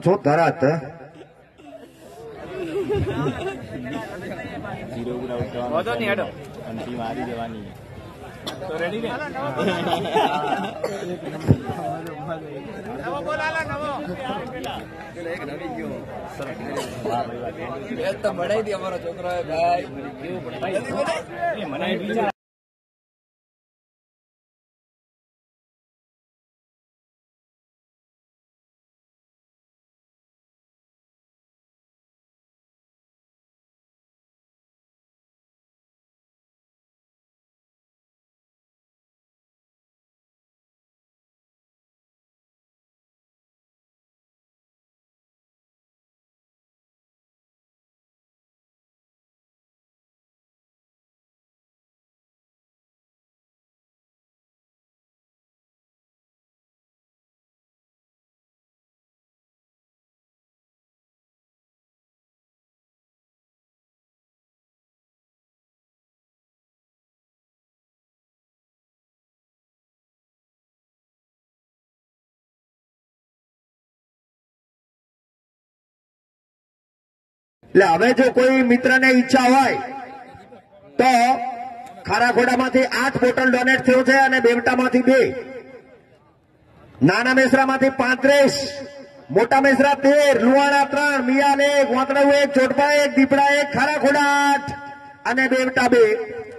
છો તરત મારી દેવાની તો રેડી ને નવો બોલાલા નવો તો બડાઈ દી અમારો છોકરો ભાઈ કેવું બડાઈ મને એટલે હવે જો કોઈ મિત્રને ઈચ્છા હોય તો ખારાખોડામાંથી 8 બોટલ ડોનેટ થયો છે અને બેવટામાંથી 2, નાના મેસરામાંથી 35, મોટા મેસરા 13, લુવાણા 3, મિયાલ 1, વાંકડવ 1, ચોટપા 1, દીપડા 1, ખારાખોડા 8 અને બેવટા 2,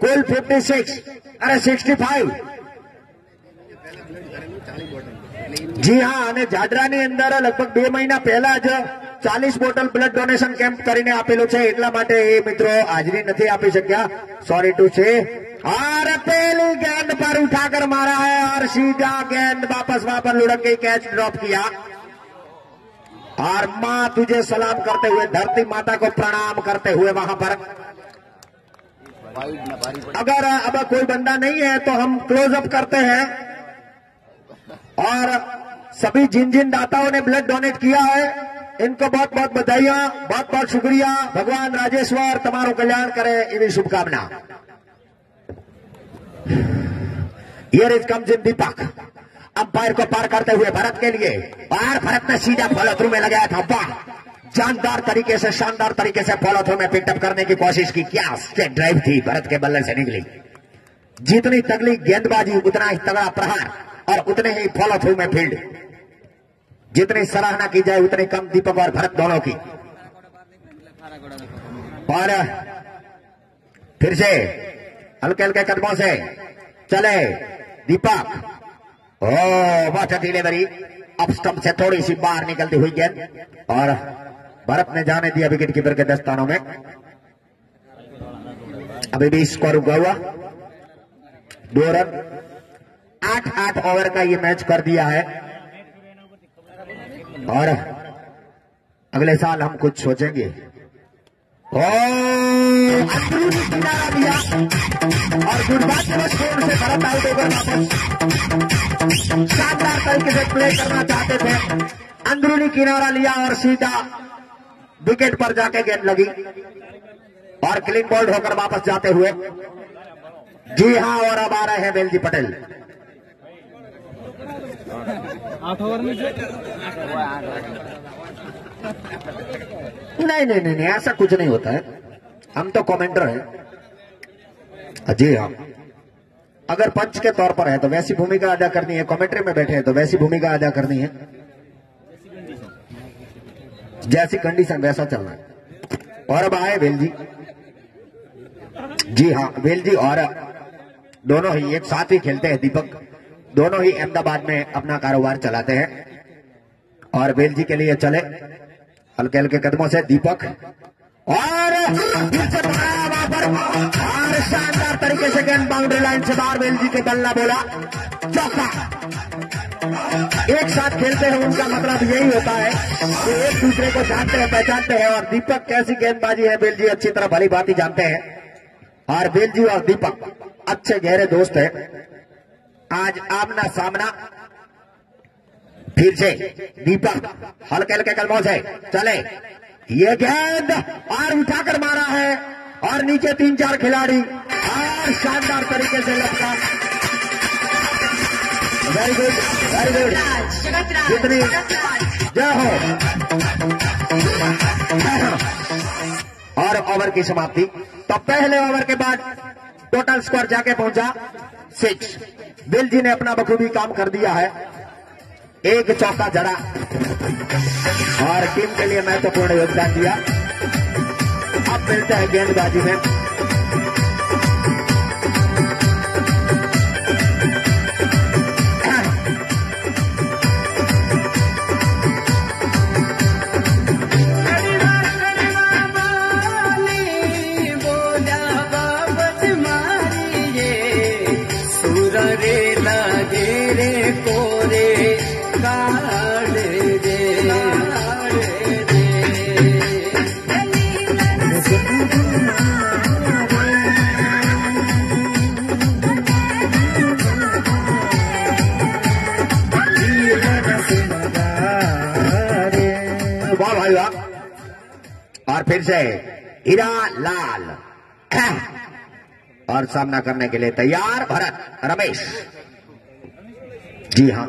કુલ 56 અને 65। જી હા, અને જાડરાની અંદર લગભગ 2 મહિના પહેલા જ 40 બોટલ બ્લડ ડોનેશન કેમ્પ કરીને આપેલું છે, એટલા માટે એ મિત્રો હાજરી નથી આપી શક્યા, सॉरी टू से। और पहली गेंद पर उठाकर मारा है और सीधा गेंद वापस वहां पर लुढ़क गई, कैच ड्रॉप किया। और मां तुझे सलाम करते हुए, धरती माता को प्रणाम करते हुए वहां पर, अगर अब कोई बंदा नहीं है तो हम क्लोजअप करते हैं। और सभी जिन जिन दाताओं ने ब्लड डोनेट किया है इनको बहुत बहुत बधाइयां, बहुत बहुत शुक्रिया। भगवान राजेश्वर तमारो कल्याण करे एवी शुभकामना। Here is comes in Deepak, umpire को पार करते हुए भरत के लिए, और भरत ने सीधा फॉलो थ्रू में लगाया था। वाह, जानदार तरीके से, शानदार तरीके से फॉलो थ्रू में पिकअप करने की कोशिश की। क्या स्टेट ड्राइव थी भरत के बल्ले से निकली। जितनी तगड़ी गेंदबाजी उतना ही तगड़ा प्रहार और उतने ही फॉलो थ्रू में फील्ड। जितनी सराहना की जाए उतनी कम दीपक और भरत दोनों की। और फिर से हल्के हल्के कदमों से चले Deepak. Oh what a delivery, up stump से थोड़ी सी बाहर निकलती हुई गेंद, और भरत ने जाने दिया विकेट कीपर के दस्तानों में। अभी भी स्कोर रुका हुआ 2 रन। 8-8 ओवर का ये मैच कर दिया है, और अगले साल हम कुछ सोचेंगे। अंदरूनी किनारा दिया और दुर्भाग्यवश स्कोर से भरत आउट होकर वापस शानदार तरीके से प्ले करना चाहते थे। अंदरूनी किनारा लिया और सीधा विकेट पर जाके गेंद लगी और क्लीन बॉल्ड होकर वापस जाते हुए। जी हाँ, और अब आ रहे हैं वेलजी पटेल। 8 ओवर में नहीं, ऐसा कुछ नहीं होता है, हम तो कमेंटर हैं। जी हाँ, अगर पंच के तौर पर है तो वैसी भूमिका अदा करनी है, कमेंट्री में बैठे हैं तो वैसी भूमिका अदा करनी है, जैसी कंडीशन वैसा चलना है। और अब आए वेल जी। जी हाँ, वेल जी और दोनों ही एक साथ ही खेलते हैं। दीपक दोनों ही अहमदाबाद में अपना कारोबार चलाते हैं। और वेल जी के लिए चले हल्के हल्के कदमों से दीपक, और वहां पर और शानदार तरीके से गेंद बाउंड्री लाइन से बाहर। वेल जी के बल्ला बोला चौका। एक साथ खेलते हैं उनका मतलब यही होता है कि एक दूसरे को जानते हैं, पहचानते हैं। और दीपक कैसी गेंदबाजी है वेल जी अच्छी तरह भली बात ही जानते हैं। और वेल जी और दीपक अच्छे गहरे दोस्त हैं। आज आमना सामना फिर से दीपक हल्के हल्के कदमों से चले, ये गेंद और उठाकर मारा है और नीचे 3-4 खिलाड़ी और शानदार तरीके से लपका। Very good, very good. जितनी जय हो। और ओवर की समाप्ति। तो पहले ओवर के बाद टोटल स्कोर जाके पहुंचा 6। बिल जी ने अपना बखूबी काम कर दिया है, एक चौका जड़ा और टीम के लिए महत्वपूर्ण योगदान दिया। अब मिलते हैं गेंदबाजी में। और फिर से हीरा लाल और सामना करने के लिए तैयार भरत रमेश। जी हां,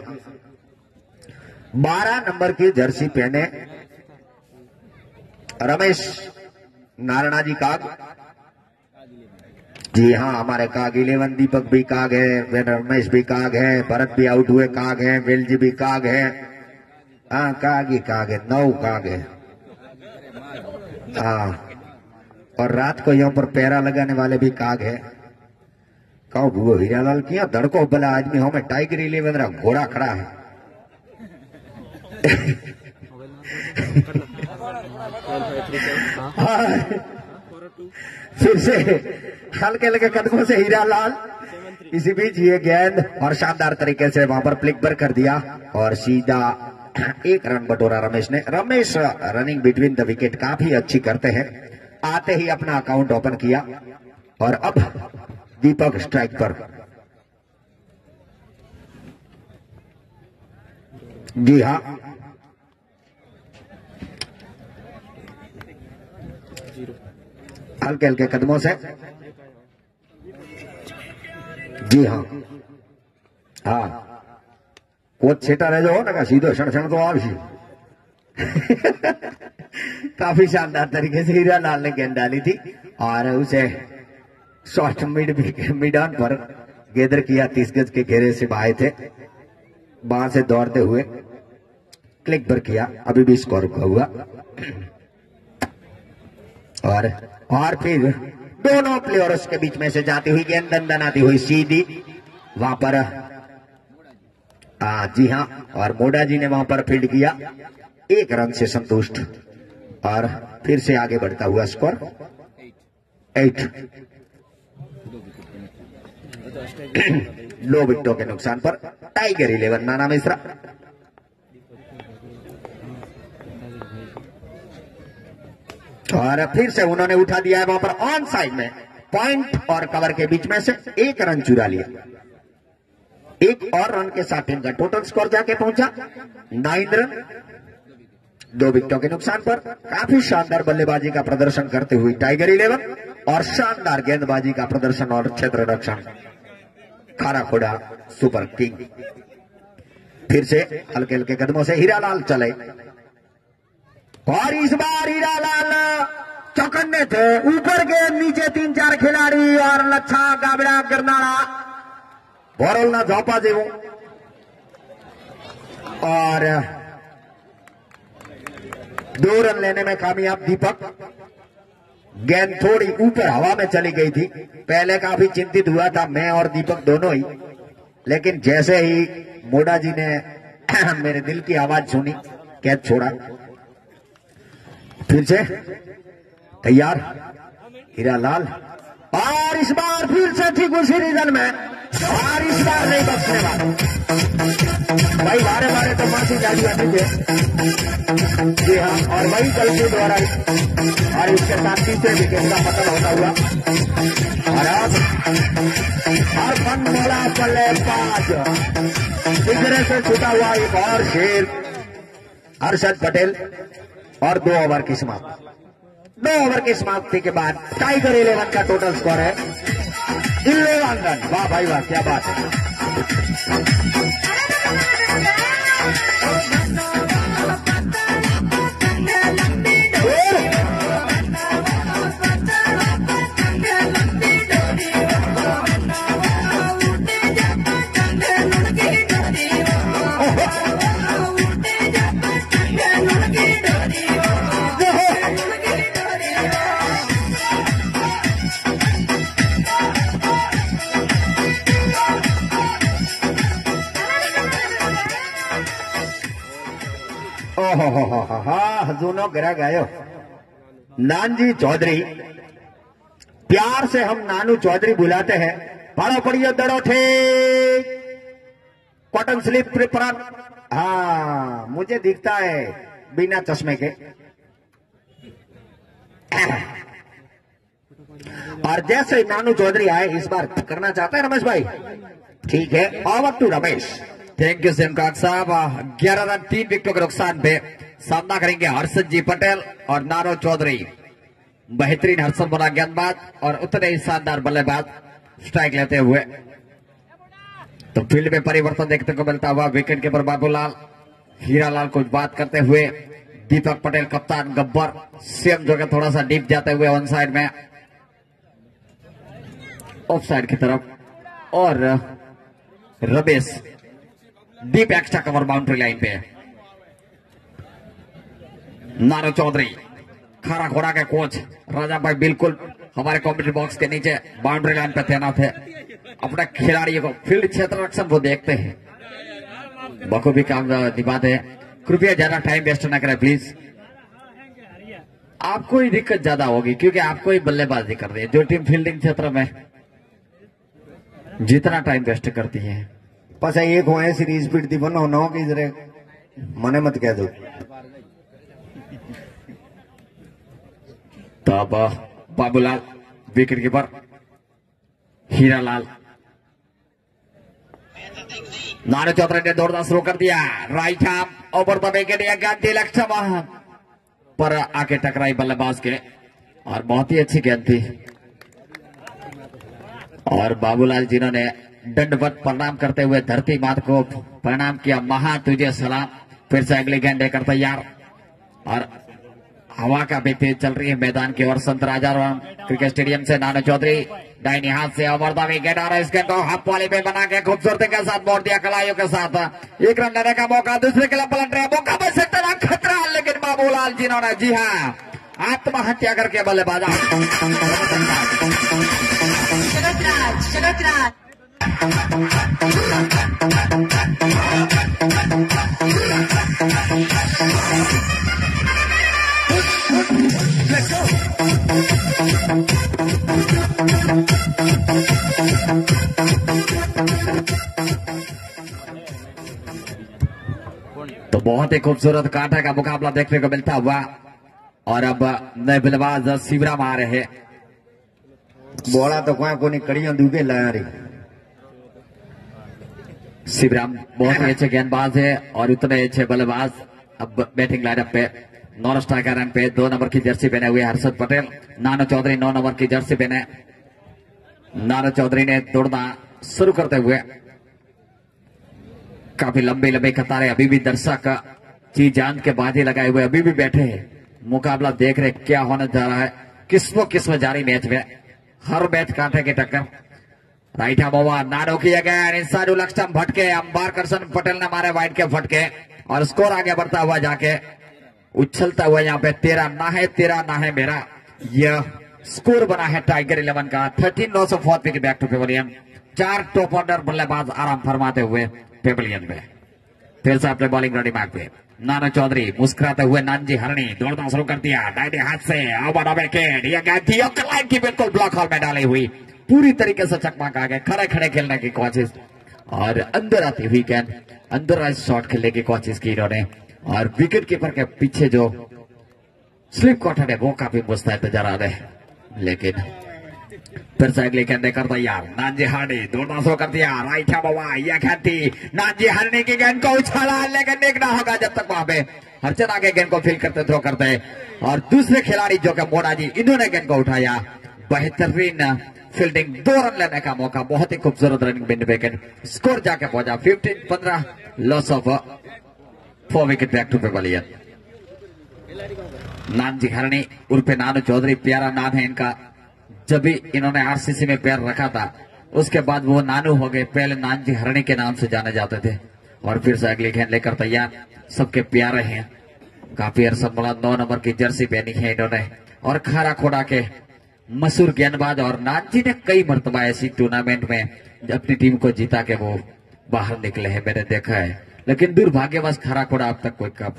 12 नंबर की जर्सी पहने रमेश नारायणा जी काग। जी हां, हमारे काग 11 दीपक भी काग है, रमेश भी काग है, भरत भी आउट हुए काग है, वेल जी भी काग है। हाँ, काग ही काग है, 9 काग है। हाँ, और रात को यहाँ पर पैरा लगाने वाले भी काग है। कहो वो हीरालाल किया धड़को भला आदमी हमें टाइगर 11 घोड़ा खड़ा है। फिर से हल्के हल्के कदमों से हीरालाल, इसी बीच ये गेंद और शानदार तरीके से वहां पर फ्लिक पर कर दिया और सीधा 1 रन बटोरा रमेश ने। Ramesh running between the wicket काफी अच्छी करते हैं, आते ही अपना अकाउंट ओपन किया और अब दीपक स्ट्राइक पर। जी हां, हल्के हल्के कदमों से। जी हां, हाँ, कोच छेटा रह जाओ ना सीधो क्षण तो आप काफी शानदार तरीके से हीरालाल ने गेंद डाली थी और उसे शॉर्ट मिड ऑन पर गेदर किया। 30 गज के घेरे से आए थे, वहां से दौड़ते हुए क्लिक पर किया। अभी भी स्कोर हुआ और फिर दोनों प्लेयर्स के बीच में से जाती हुई गेंद दंदन आती हुई सीधी वहां पर। जी हां, और मोडा जी ने वहां पर फील्ड किया, 1 रन से संतुष्ट और फिर से आगे बढ़ता हुआ स्कोर 8। लो विकेटों के नुकसान पर टाइगर 11 नाना मिश्रा। और फिर से उन्होंने उठा दिया है वहां पर ऑन साइड में, पॉइंट और कवर के बीच में से 1 रन चुरा लिया। 1 और रन के साथ टीम का टोटल स्कोर जाके पहुंचा 9 रन। 2 विकेटों के नुकसान पर काफी शानदार बल्लेबाजी का प्रदर्शन करते हुए टाइगर 11 और शानदार गेंदबाजी का प्रदर्शन और क्षेत्र रक्षण खारा खोड़ा सुपर किंग। फिर से हल्के हल्के कदमों से हीरालाल चले और इस बार हीरालाल चौकन्ने थे। ऊपर गेंद, नीचे 3-4 खिलाड़ी और लच्छा गाबड़ा गिरनारा बोरल ना झोंपा जेवो और 2 रन लेने में कामयाब दीपक। गेंद थोड़ी ऊपर हवा में चली गई थी, पहले काफी चिंतित हुआ था मैं और दीपक दोनों ही, लेकिन जैसे ही मोडा जी ने मेरे दिल की आवाज सुनी कैच छोड़ा। फिर से तैयार हीरालाल और इस बार फिर से ठीक उसी रीजन में और इस बार नहीं बचने वाला भाई। बारे बारे तो मासी जाली आते थे। जी हाँ, और वही गलती द्वारा और इसके साथ तीसरे विकेट का पतन होता हुआ और बंद बोला बल्लेबाज सिगरे से छूटा हुआ एक और शेर हर्षद पटेल और 2 ओवर की समाप्ति। 2 ओवर की समाप्ति के बाद टाइगर 11 का टोटल स्कोर है 11 रन। वाह भाई वाह, क्या बात है। ओहो जूनो गिरा गयो। नानजी चौधरी, प्यार से हम नानू चौधरी बुलाते हैं। भाड़ो पड़ियो दड़ो ठीक, कॉटन स्लीप प्रिपरन। हाँ मुझे दिखता है बिना चश्मे के। और जैसे नानू चौधरी आए इस बार करना चाहते हैं रमेश भाई। ठीक है, over to Ramesh. Thank you सिमकाग साहब। 11 रन 3 विकेटों के नुकसान पे सामना करेंगे हर्षद जी पटेल और नानो चौधरी। बेहतरीन हर्षद बना गेंदबाज और उतने ही शानदार बल्लेबाज स्ट्राइक लेते हुए। तो फील्ड में परिवर्तन देखने को मिलता हुआ। विकेट कीपर बाबूलाल, हीरालाल कुछ बात करते हुए, दीपक पटेल कप्तान, गब्बर, सीएम जो कि थोड़ा सा डीप जाते हुए ऑन साइड में, ऑफ साइड की तरफ, और Ramesh deep extra cover boundary line पे। नानो चौधरी, खरा घोड़ा के कोच राजा भाई बिल्कुल हमारे कमेंट्री बॉक्स के नीचे बाउंड्री लाइन पे तैनात है। अपने खिलाड़ियों को फील्ड क्षेत्र रक्षण वो देखते हैं, बखूबी काम निभाते हैं। कृपया ज्यादा टाइम वेस्ट ना करें प्लीज। आपको ही दिक्कत ज्यादा होगी क्योंकि आपको ही बल्लेबाजी कर रही है। जो टीम फील्डिंग क्षेत्र में जितना टाइम वेस्ट करती है, पास एक हो सीरीज स्पीड थी बनो नो कि जरे मने मत कह दो। तब बाबूलाल, विकेट कीपर हीरालाल, नानो चौधरी ने दौड़ना शुरू कर दिया। Right arm over the wicket, गेंद लक्ष्य पर आके टकराई बल्लेबाज के और बहुत ही अच्छी गेंद थी। और बाबूलाल जिन्होंने दंडवत प्रणाम करते हुए धरती माता को प्रणाम किया, महा तुझे सलाम। फिर से अगली गेंद लेकर तैयार और हवा का भी तेज चल रही है मैदान की ओर। संत राजाराम क्रिकेट स्टेडियम से नानो चौधरी दाहिने हाथ से ओवर द विकेट और इस गेंद को हाफ वाली में बना के खूबसूरती के साथ मोड़ दिया कलाइयों के साथ। एक रन लेने का मौका, दूसरे के लिए पलट रहे मौका में से तरह खतरा, लेकिन बाबूलाल जिन्होंने जी हाँ आत्महत्या करके बल्लेबाज। तो बहुत ही खूबसूरत कांटे का मुकाबला देखने को मिलता हुआ। और अब नए बल्लेबाज शिवराम आ रहे हैं। बोला तो को नहीं कड़ियों दूबे लाया रे। शिवराम बहुत ही अच्छे गेंदबाज है और उतने अच्छे बल्लेबाज। अब बैटिंग लाइनअप पे नॉन स्ट्राइकर रन पे 2 नंबर की जर्सी पहने हुए हर्षद पटेल, नानो चौधरी 9 नंबर की जर्सी पहने। नानो चौधरी ने दौड़ना शुरू करते हुए काफी लंबी लंबी कतारें, अभी भी दर्शक जी जान के बाजी लगाए हुए अभी भी बैठे हैं, मुकाबला देख रहे क्या होने जा रहा है। किस्म जारी मैच में, हर मैच कांटे की टक्कर। राइट हैंड ओवर, नानो किया गया इनसाइड लक्ष्य भटके, अंबार करसन पटेल ने मारे वाइड के फटके और स्कोर आगे बढ़ता हुआ जाके उछलता हुआ यहाँ पे 13 ना है मेरा यह स्कोर बना है टाइगर 11 का। 13 loss of 4 wicket back to pavilion. 4 top order बल्लेबाज आराम फरमाते हुए पेविलियन में। फिर से अपने बॉलिंग रेडी मैच पे नानो चौधरी मुस्कुराते हुए नानजी हरणी दौड़ना शुरू कर दिया दाहिने हाथ से ओवर द विकेट। यह गेंद थी लाइन की बिल्कुल ब्लॉक हॉल में डाली हुई, पूरी तरीके से चकमक आ गए। खड़े खड़े खेलने की कोशिश और अंदर आती हुई गेंद, अंदर शॉट खेलने की कोशिश की इन्होंने और विकेट कीपर के पीछे जो स्लिप कॉटन है वो काफी मुस्तैद नजर आ रहे हैं। लेकिन फिर से अगली गेंद कर तैयार, नानजी हरणी दौड़ना शुरू कर दिया। राइट हैंड ओवर, यह गेंद थी नानजी हरणी की गेंद को उछाला, लेकिन देखना होगा जब तक वहां पे हरचंद आगे गेंद को फील करते थ्रो करते और दूसरे खिलाड़ी जो कि मोड़ा जी, इन्होंने गेंद को उठाया। बेहतरीन फील्डिंग, 2 रन लेने का मौका, बहुत ही खूबसूरत रनिंग बिंद विकेट, स्कोर जाके पहुंचा 15-15, loss of 4 wicket back to pavilion. Nanji Harni उर्फे नानो चौधरी, प्यारा नाम है इनका। जब भी इन्होंने आरसीसी में पैर रखा था उसके बाद वो नानू हो गए, पहले नानजी हरणी के नाम से जाने जाते थे। और फिर से अगली गेंद लेकर तैयार, सबके प्यारे हैं, काफी अरसा बड़ा 9 नंबर की जर्सी पहनी है इन्होंने और खारा खोड़ा के मशहूर गेंदबाज। और नानजी ने कई मरतबा ऐसी टूर्नामेंट में अपनी टीम को जीता के वो बाहर निकले हैं, मैंने देखा है। लेकिन दुर्भाग्यवश खारा खोड़ा अब तक कोई कप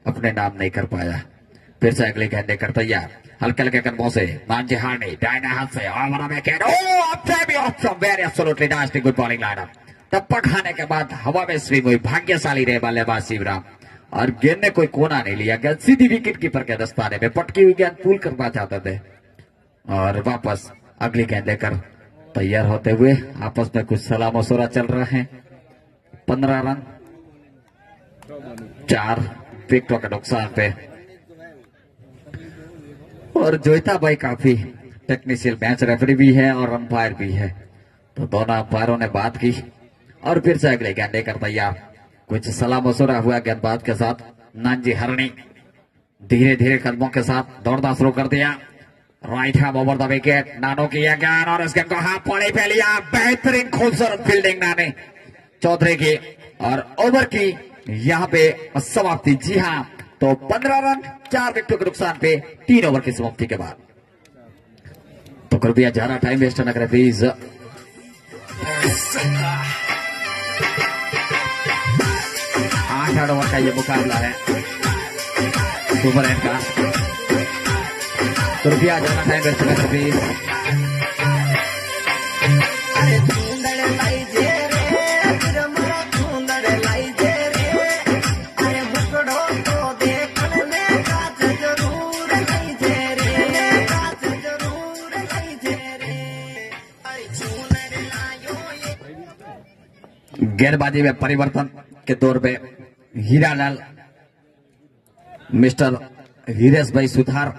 अपने नाम नहीं कर पाया। फिर से अगली गेंद लेकर तैयार, हल्के हल्के कदमों से मांझे हार्डी दाहिने हाथ से गुड बॉलिंग लाइनअप। टप्पा खाने के बाद हवा में स्विंग हुई, भाग्यशाली रहे बल्लेबाज शिवराम और गेंद ने कोई कोना नहीं लिया। गेंद सीधी विकेट कीपर के दस्ताने में पटकी हुई गेंद पुल करना चाहते थे और वापस अगली गेंद लेकर तैयार होते हुए आपस में कुछ सलाह मशवरा चल रहा है। 15 रन 4 विकेटों के नुकसान पे और जोईता भाई काफी टेक्निशियल मैच रेफरी भी है और अंपायर भी है, तो दोनों अंपायरों ने बात की और फिर से अगले गेंद लेकर तैयार। कुछ सलाह मशवरा हुआ गेंदबाज के साथ। नानजी हरणी धीरे धीरे कदमों के साथ दौड़ना शुरू कर दिया। Right hand over the wicket, नानो की यह गेंद और इस गेंद को हाथ पड़े पे लिया। बेहतरीन खूबसूरत फील्डिंग नाने चौधरी की और ओवर की यहाँ पे समाप्ति। जी हाँ, तो 15 रन 4 विकेटों के नुकसान पे 3 ओवर की समाप्ति के बाद। तो कृपया ज्यादा टाइम वेस्ट न करें प्लीज। 8 ओवर का ये मुकाबला है सुपर 8 का। कृपया ज्यादा टाइम वेस्ट न करें प्लीज। गेंदबाजी में परिवर्तन के तौर पे हीरालाल मिस्टर हीरेश भाई सुधार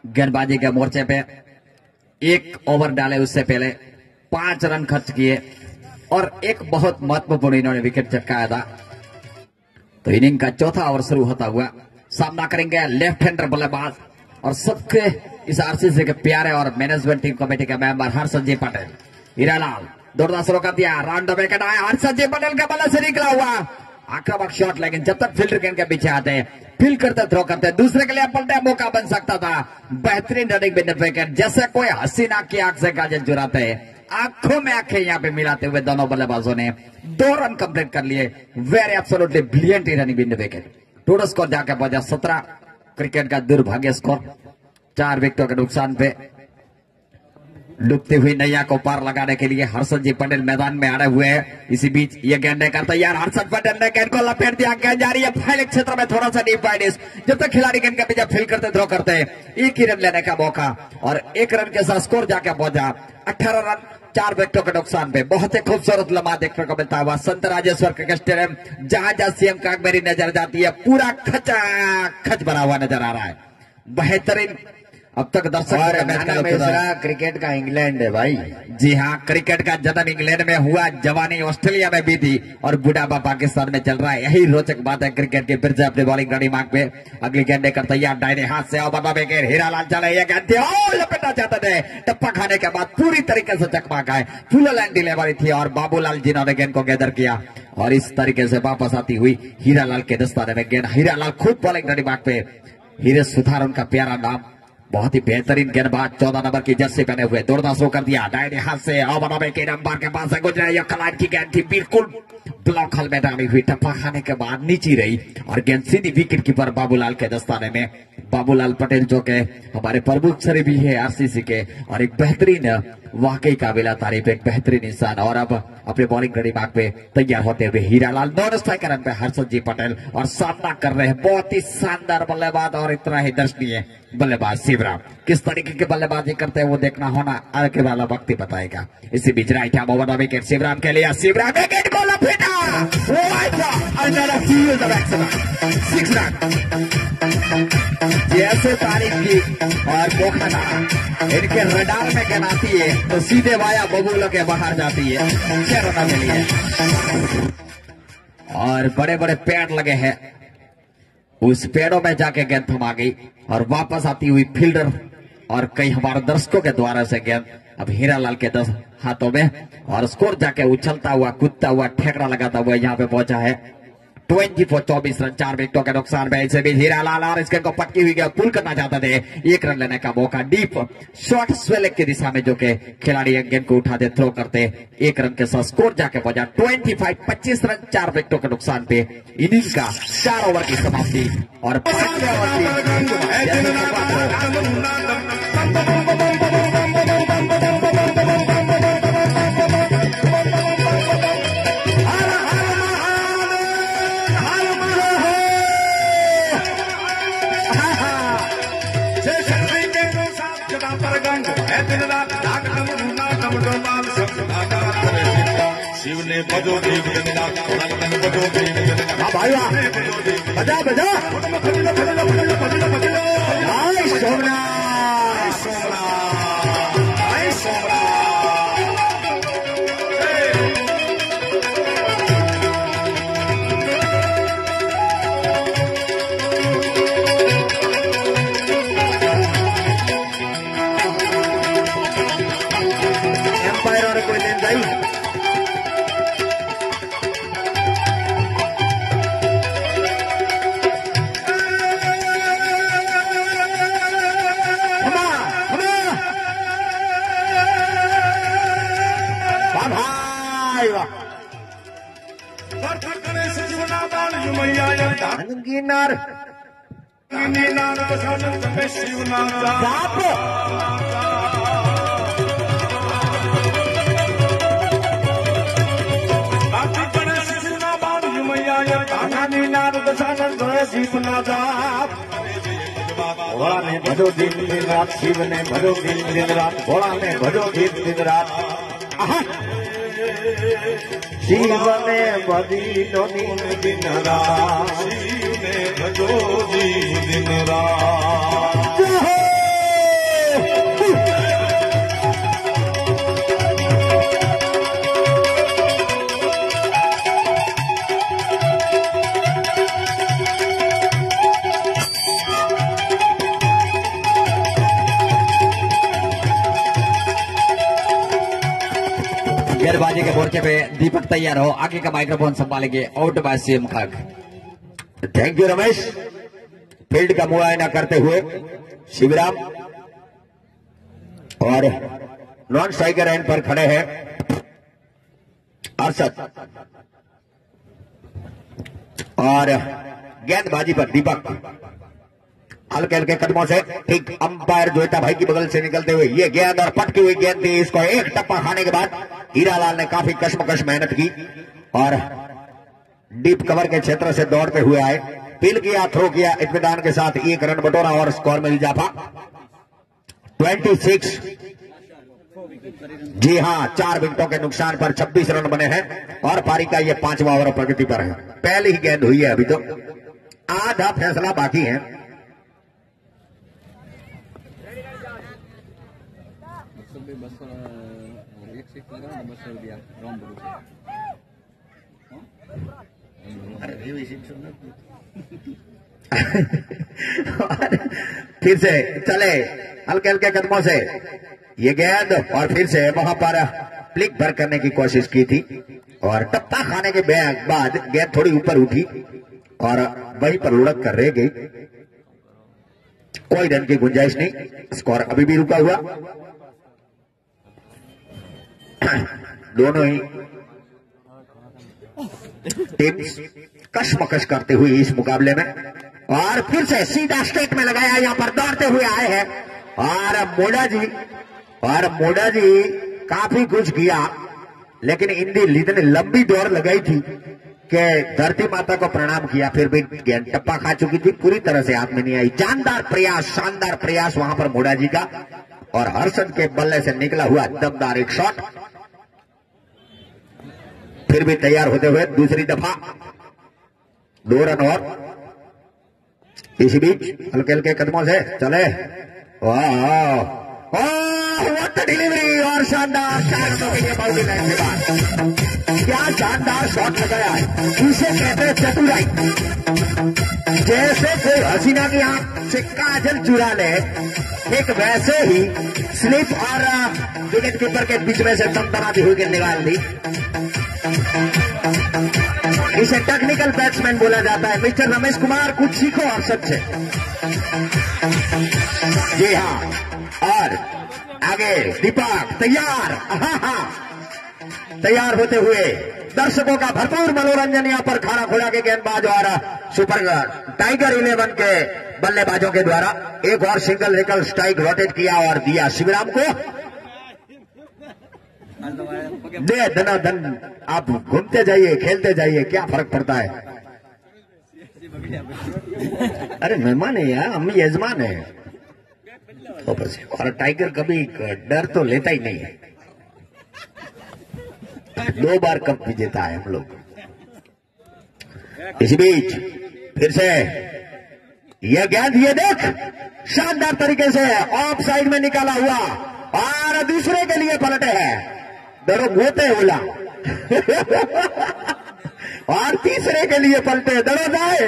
गेंदबाजी के मोर्चे पे 1 ओवर डाले, उससे पहले 5 रन खर्च किए और एक बहुत महत्वपूर्ण इन्होंने विकेट चटकाया था। तो इनिंग का चौथा ओवर शुरू होता हुआ सामना करेंगे लेफ्ट हैंडर बल्लेबाज और सबके इस आरसीसी के प्यारे और मैनेजमेंट टीम कमेटी के मेंबर हर्षद जी पटेल। हीरालाल दौड़ना शुरू कर दिया, राउंड द विकेट आया, हर्षद जी पटेल का बल्ले से निकला हुआ आक्रामक शॉट, लेकिन जब तक फील्डर गेंद के पीछे आते फील्ड करते थ्रो करते दूसरे के लिए पलटे मौका बन सकता था। बेहतरीन रनिंग बिन विकेट, जैसे कोई हसीना की आंख से काजल चुराते आंखों में आंखें यहाँ पे मिलाते हुए दोनों बल्लेबाजों ने 2 रन कंप्लीट कर लिए। वेरी एब्सोल्युटली ब्रिलियंट रनिंग बिन विकेट। टोटल स्कोर जाकर पहुंचा 17। क्रिकेट का दुर्भाग्य स्कोर 4 विकेटों के नुकसान पे। डूबती हुई नैया को पार लगाने के लिए हर्षद जी पटेल मैदान में आए हुए हैं। इसी बीच ये गेंद लेकर तैयार, हर्षद पटेल ने गेंद को लपेट दिया। गेंद जा रही है फाइनल क्षेत्र में, थोड़ा सा डीप वाइड। जब तक खिलाड़ी गेंद के पीछे फील्ड करते थ्रो करते 1 ही रन लेने का मौका और 1 रन के साथ स्कोर जाकर पहुंचा 18 रन 4 विकेटों के नुकसान पे। बहुत ही खूबसूरत लम्हा देखने को मिलता हुआ संत राजेश्वर क्रिकेट स्टेडियम, जहां जहां सीएम का मेरी नजर जाती है पूरा खच भरा हुआ नजर आ रहा है। बेहतरीन अब तक दर्शक क्रिकेट का इंग्लैंड है भाई। जी हाँ, क्रिकेट का जन्म इंग्लैंड में हुआ, जवानी ऑस्ट्रेलिया में भी थी और बुढ़ापा पाकिस्तान में चल रहा है। यही रोचक बात है क्रिकेट की। फिर से अपनी बॉलिंग रेडी मार्क पे अगली गेंद लेकर तैयार, दाहिने हाथ से हीरालाल चले, ये गेंद लपेटना चाहते थे, टप्पा खाने के बाद पूरी तरीके से चकमा खाए। फुल लाइन डिलीवरी थी और बाबूलाल जिन्होंने गेंद को गैदर किया और इस तरीके से वापस आती हुई हीरालाल के दस्ताने में गेंद। हीरालाल खुद बॉलिंग रेडी मार्क पे, हीरे सुधार उनका प्यारा नाम। बहुत ही बेहतरीन गेंदबाज, 14 नंबर की जर्सी पहने हुए दौड़ना शुरू कर दिया। दाहिने हाथ से के नंबर के पास से गुजरा, यह कलाइन की गेंद थी, बिल्कुल ब्लॉक हल में डाली हुई, टप्पा खाने के बाद नीचे रही और गेंद सीधी विकेट कीपर बाबूलाल के दस्ताने में। बाबूलाल पटेल जो के हमारे प्रमुख सर भी है आरसीसी के और एक बेहतरीन वाकई काबिला तारीफ, एक बेहतरीन इंसान। और अब अपने बॉलिंग रेडी मार्क पे तैयार होते हुए हीरालाल नॉन स्ट्राइकर रन पे हर्षद जी पटेल और सामना कर रहे हैं बहुत ही शानदार बल्लेबाज और इतना ही दर्शनीय बल्लेबाज शिवराम। किस तरीके की बल्लेबाजी करते हैं वो देखना होना आगे वाला वक्त ही बताएगा। इसी बीच right hand over the wicket Shivram के लिए, शिवराम विकेट को लपेटा, जैसे तारीफ की और बोखना इनके रडार में गनाती है तो सीधे वाया बबूलों के बाहर जाती है 6 रन के लिए। और बड़े बड़े पेड़ लगे हैं, उस पेड़ों में जाके गेंद थमा गई और वापस आती हुई फील्डर और कई हमारे दर्शकों के द्वारा से गेंद अब हीरालाल के 10 हाथों में और स्कोर जाके उछलता हुआ कूदता हुआ ठेकड़ा लगाता हुआ यहाँ पे पहुंचा है 24 रन 4 विकेटों के नुकसान पे। इसे भी हीरालाल और इसके को पटकी हुई पुल करना चाहते थे। 1 रन लेने का मौका डीप शॉट स्वेलिंग की दिशा में जो के खिलाड़ी गेंद को उठाते थ्रो करते 1 रन के साथ स्कोर जाके पहुंचा 25 रन 4 विकेटों के नुकसान पे। इनिंग्स का 4 ओवर की समाप्ति और 5वें ओवर शिव ने बजो देव भाई बजा बजा एम्पायर और कोई लेन जाई बाप भोला ने भजो दिन दिन रात शिव ने भजो दिन दिन रात भोला ने भजो दिन रात शिव ने बदी दिन रात शिव ने भजो दिन रात। गेंदबाजी के मोर्चे पे दीपक तैयार हो, आगे का माइक्रोफोन संभालेंगे आउट बाय सीएम खाग। Thank you Ramesh. फील्ड का मुआयना करते हुए शिवराम और नॉन स्ट्राइकर एंड पर खड़े हैं अरशद और गेंदबाजी पर दीपक हल्के हल्के कदमों से ठीक अंपायर जोता भाई की बगल से निकलते हुए ये गेंद और पटकी हुई गेंद थी। इसको एक टप्पा खाने के बाद हीरालाल ने काफी कशमकश मेहनत की और डीप कवर के क्षेत्र से दौड़ते हुए आए, पील किया, थ्रो किया, इत्मीनान के साथ 1 रन बटोरा और स्कोर में इजाफा 26। जी हां, 4 विकेटों के नुकसान पर 26 रन बने हैं और पारी का ये 5वां ओवर प्रगति पर है। पहली ही गेंद हुई है, अभी तो आधा फैसला बाकी है। फिर से चले हल्के हल्के कदमों से ये गेंद और फिर से वहां पर फ्लिक भर करने की कोशिश की थी और टप्पा खाने के बाद गेंद थोड़ी ऊपर उठी और वहीं पर लुढ़क कर रह गई। कोई रन की गुंजाइश नहीं, स्कोर अभी भी रुका हुआ। दोनों ही टीम्स कशमकश करते हुए इस मुकाबले में और फिर से सीधा स्ट्रेट में लगाया, यहां पर दौड़ते हुए आए हैं और मोड़ा जी काफी कुछ किया लेकिन इतनी लंबी दौड़ लगाई थी कि धरती माता को प्रणाम किया, फिर भी गेंद टप्पा खा चुकी थी, पूरी तरह से हाथ में नहीं आई। जानदार प्रयास, शानदार प्रयास वहां पर मोड़ा जी का और हर्षद के बल्ले से निकला हुआ दमदार एक शॉट। फिर भी तैयार होते हुए दूसरी दफा 2 रन और इसी बीच हल्के हल्के कदमों से चले। वाह डिलीवरी और शानदार 4 रनों के लिए बाउंड्री लाइन के बाद क्या शानदार शॉट लगाया है। इसे कहते हैं चतुराई। जैसे कोई हसीना की आंख से काजल चुरा ले, एक वैसे ही स्लिप और विकेट कीपर के बीच में से दमदमाती हुई गेंद निकाल दी। इसे टेक्निकल बैट्समैन बोला जाता है। मिस्टर रमेश कुमार, कुछ सीखो आप सबसे। जी हाँ, और आगे दीपक तैयार। हाँ, तैयार होते हुए दर्शकों का भरपूर मनोरंजन यहाँ पर खाना खोला के गेंदबाज और सुपर टाइगर 11 के बल्लेबाजों के द्वारा एक और सिंगल रिकल स्ट्राइक रोटेट किया और दिया शिवराम को। दे धनाधन, आप घूमते जाइए, खेलते जाइए, क्या फर्क पड़ता है। अरे मेहमान है यार, हम यजमान है। और टाइगर कभी डर तो लेता ही नहीं है। 2 बार कप विजेता है हम लोग। इसी बीच फिर से यह गेंद, ये देख, शानदार तरीके से ऑफ साइड में निकाला हुआ और दूसरे के लिए पलटे हैं। दड़ो गोते बोला और तीसरे के लिए पलटे, दड़ो जाए।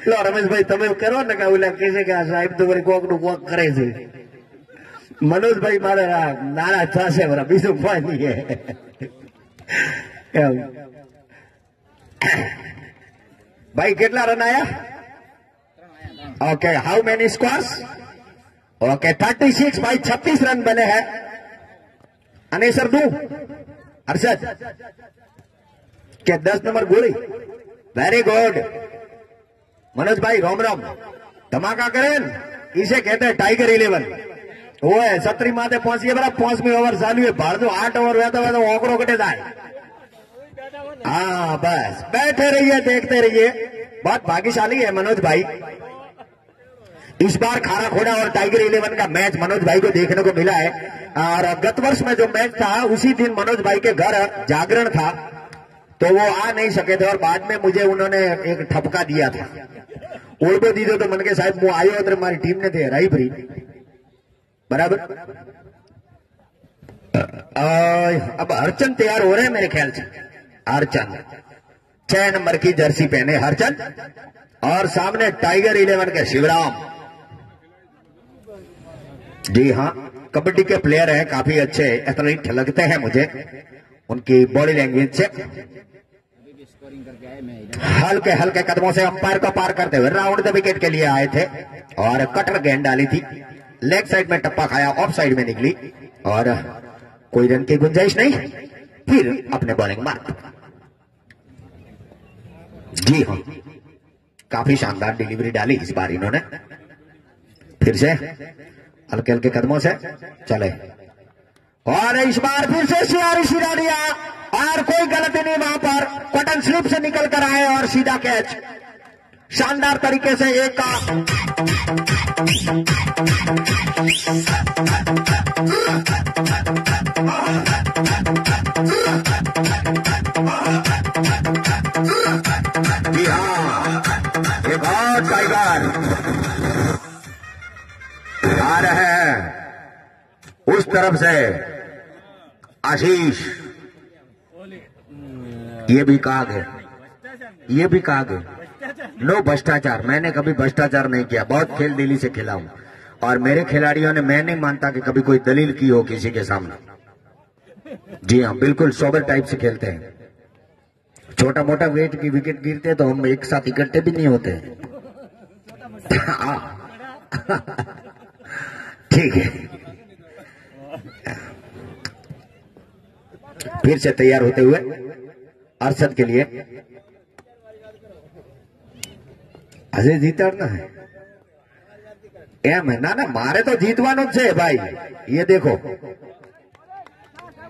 लो रमेश भाई, તમે કરો ને કે ઓલા કહે છે કે આ સાહેબ તો વળી કોક નું કોક કરે છે। મનોજભાઈ મારે નારા થશે, બરા બીજું કોઈ નહીં है। भाई કેટલા રન આયા? Okay, how many scores? Okay, 36 भाई, 36 रन बने हैं। अनेसर दू हर्षद के 10 नंबर गोली, वेरी गुड। मनोज भाई रोम रोम, धमाका करें, इसे कहते हैं टाइगर 11। वो है 17 माथे पहुंची बरा, 5वीं ओवर चालू है, भाड़ जो 8 ओवर रहता हुआ तो ओकरो कटे जाए। हाँ बस बैठे रहिए, देखते रहिए। बहुत भाग्यशाली है मनोज भाई। इस बार खारा खोड़ा और टाइगर 11 का मैच मनोज भाई को देखने को मिला है। और गत वर्ष में जो मैच था उसी दिन मनोज भाई के घर जागरण था, तो वो आ नहीं सके थे और बाद में मुझे उन्होंने एक ठपका दिया था। ओढ़ो दीदो तो मन के साहब वो आयो तो हमारी टीम ने थे राई भरी बराबर। अब हरचंद तैयार हो रहे हैं मेरे ख्याल से। हरचंद 6 नंबर की जर्सी पहने हरचंद, और सामने टाइगर 11 के शिवराम। जी हाँ, कबड्डी के प्लेयर हैं, काफी अच्छे एथलीट लगते हैं मुझे उनकी बॉडी लैंग्वेज से। हल्के हल्के कदमों से अंपायर को पार करते हुए राउंड द विकेट के लिए आए थे और कटर गेंद डाली थी, लेग साइड में टप्पा खाया, ऑफ साइड में निकली और कोई रन की गुंजाइश नहीं। फिर अपने बॉलिंग मार। जी हाँ, काफी शानदार डिलीवरी डाली इस बार इन्होंने। फिर से हल्के हल्के कदमों से चले और इस बार फिर से सियारी सिरा दिया और कोई गलती नहीं वहां पर। कॉटन स्लिप से निकल कर आए और सीधा कैच, शानदार तरीके से एक का। जी हाँ, एक और टाइगर आ रहे हैं उस तरफ से। आशीष, ये भी काग है, ये भी काग है। नो भ्रष्टाचार, मैंने कभी भ्रष्टाचार नहीं किया, बहुत खेल दिली से खेला हूं और मेरे खिलाड़ियों ने, मैं नहीं मानता कि कभी कोई दलील की हो किसी के सामने। जी हाँ, बिल्कुल सोबर टाइप से खेलते हैं। छोटा मोटा वेट की विकेट गिरते तो हम एक साथ इकट्ठे भी नहीं होते। ठीक है, फिर से तैयार होते हुए अरशद के लिए। अजय जीतना है एम है ना मारे तो जीतवानो જ છે भाई। ये देखो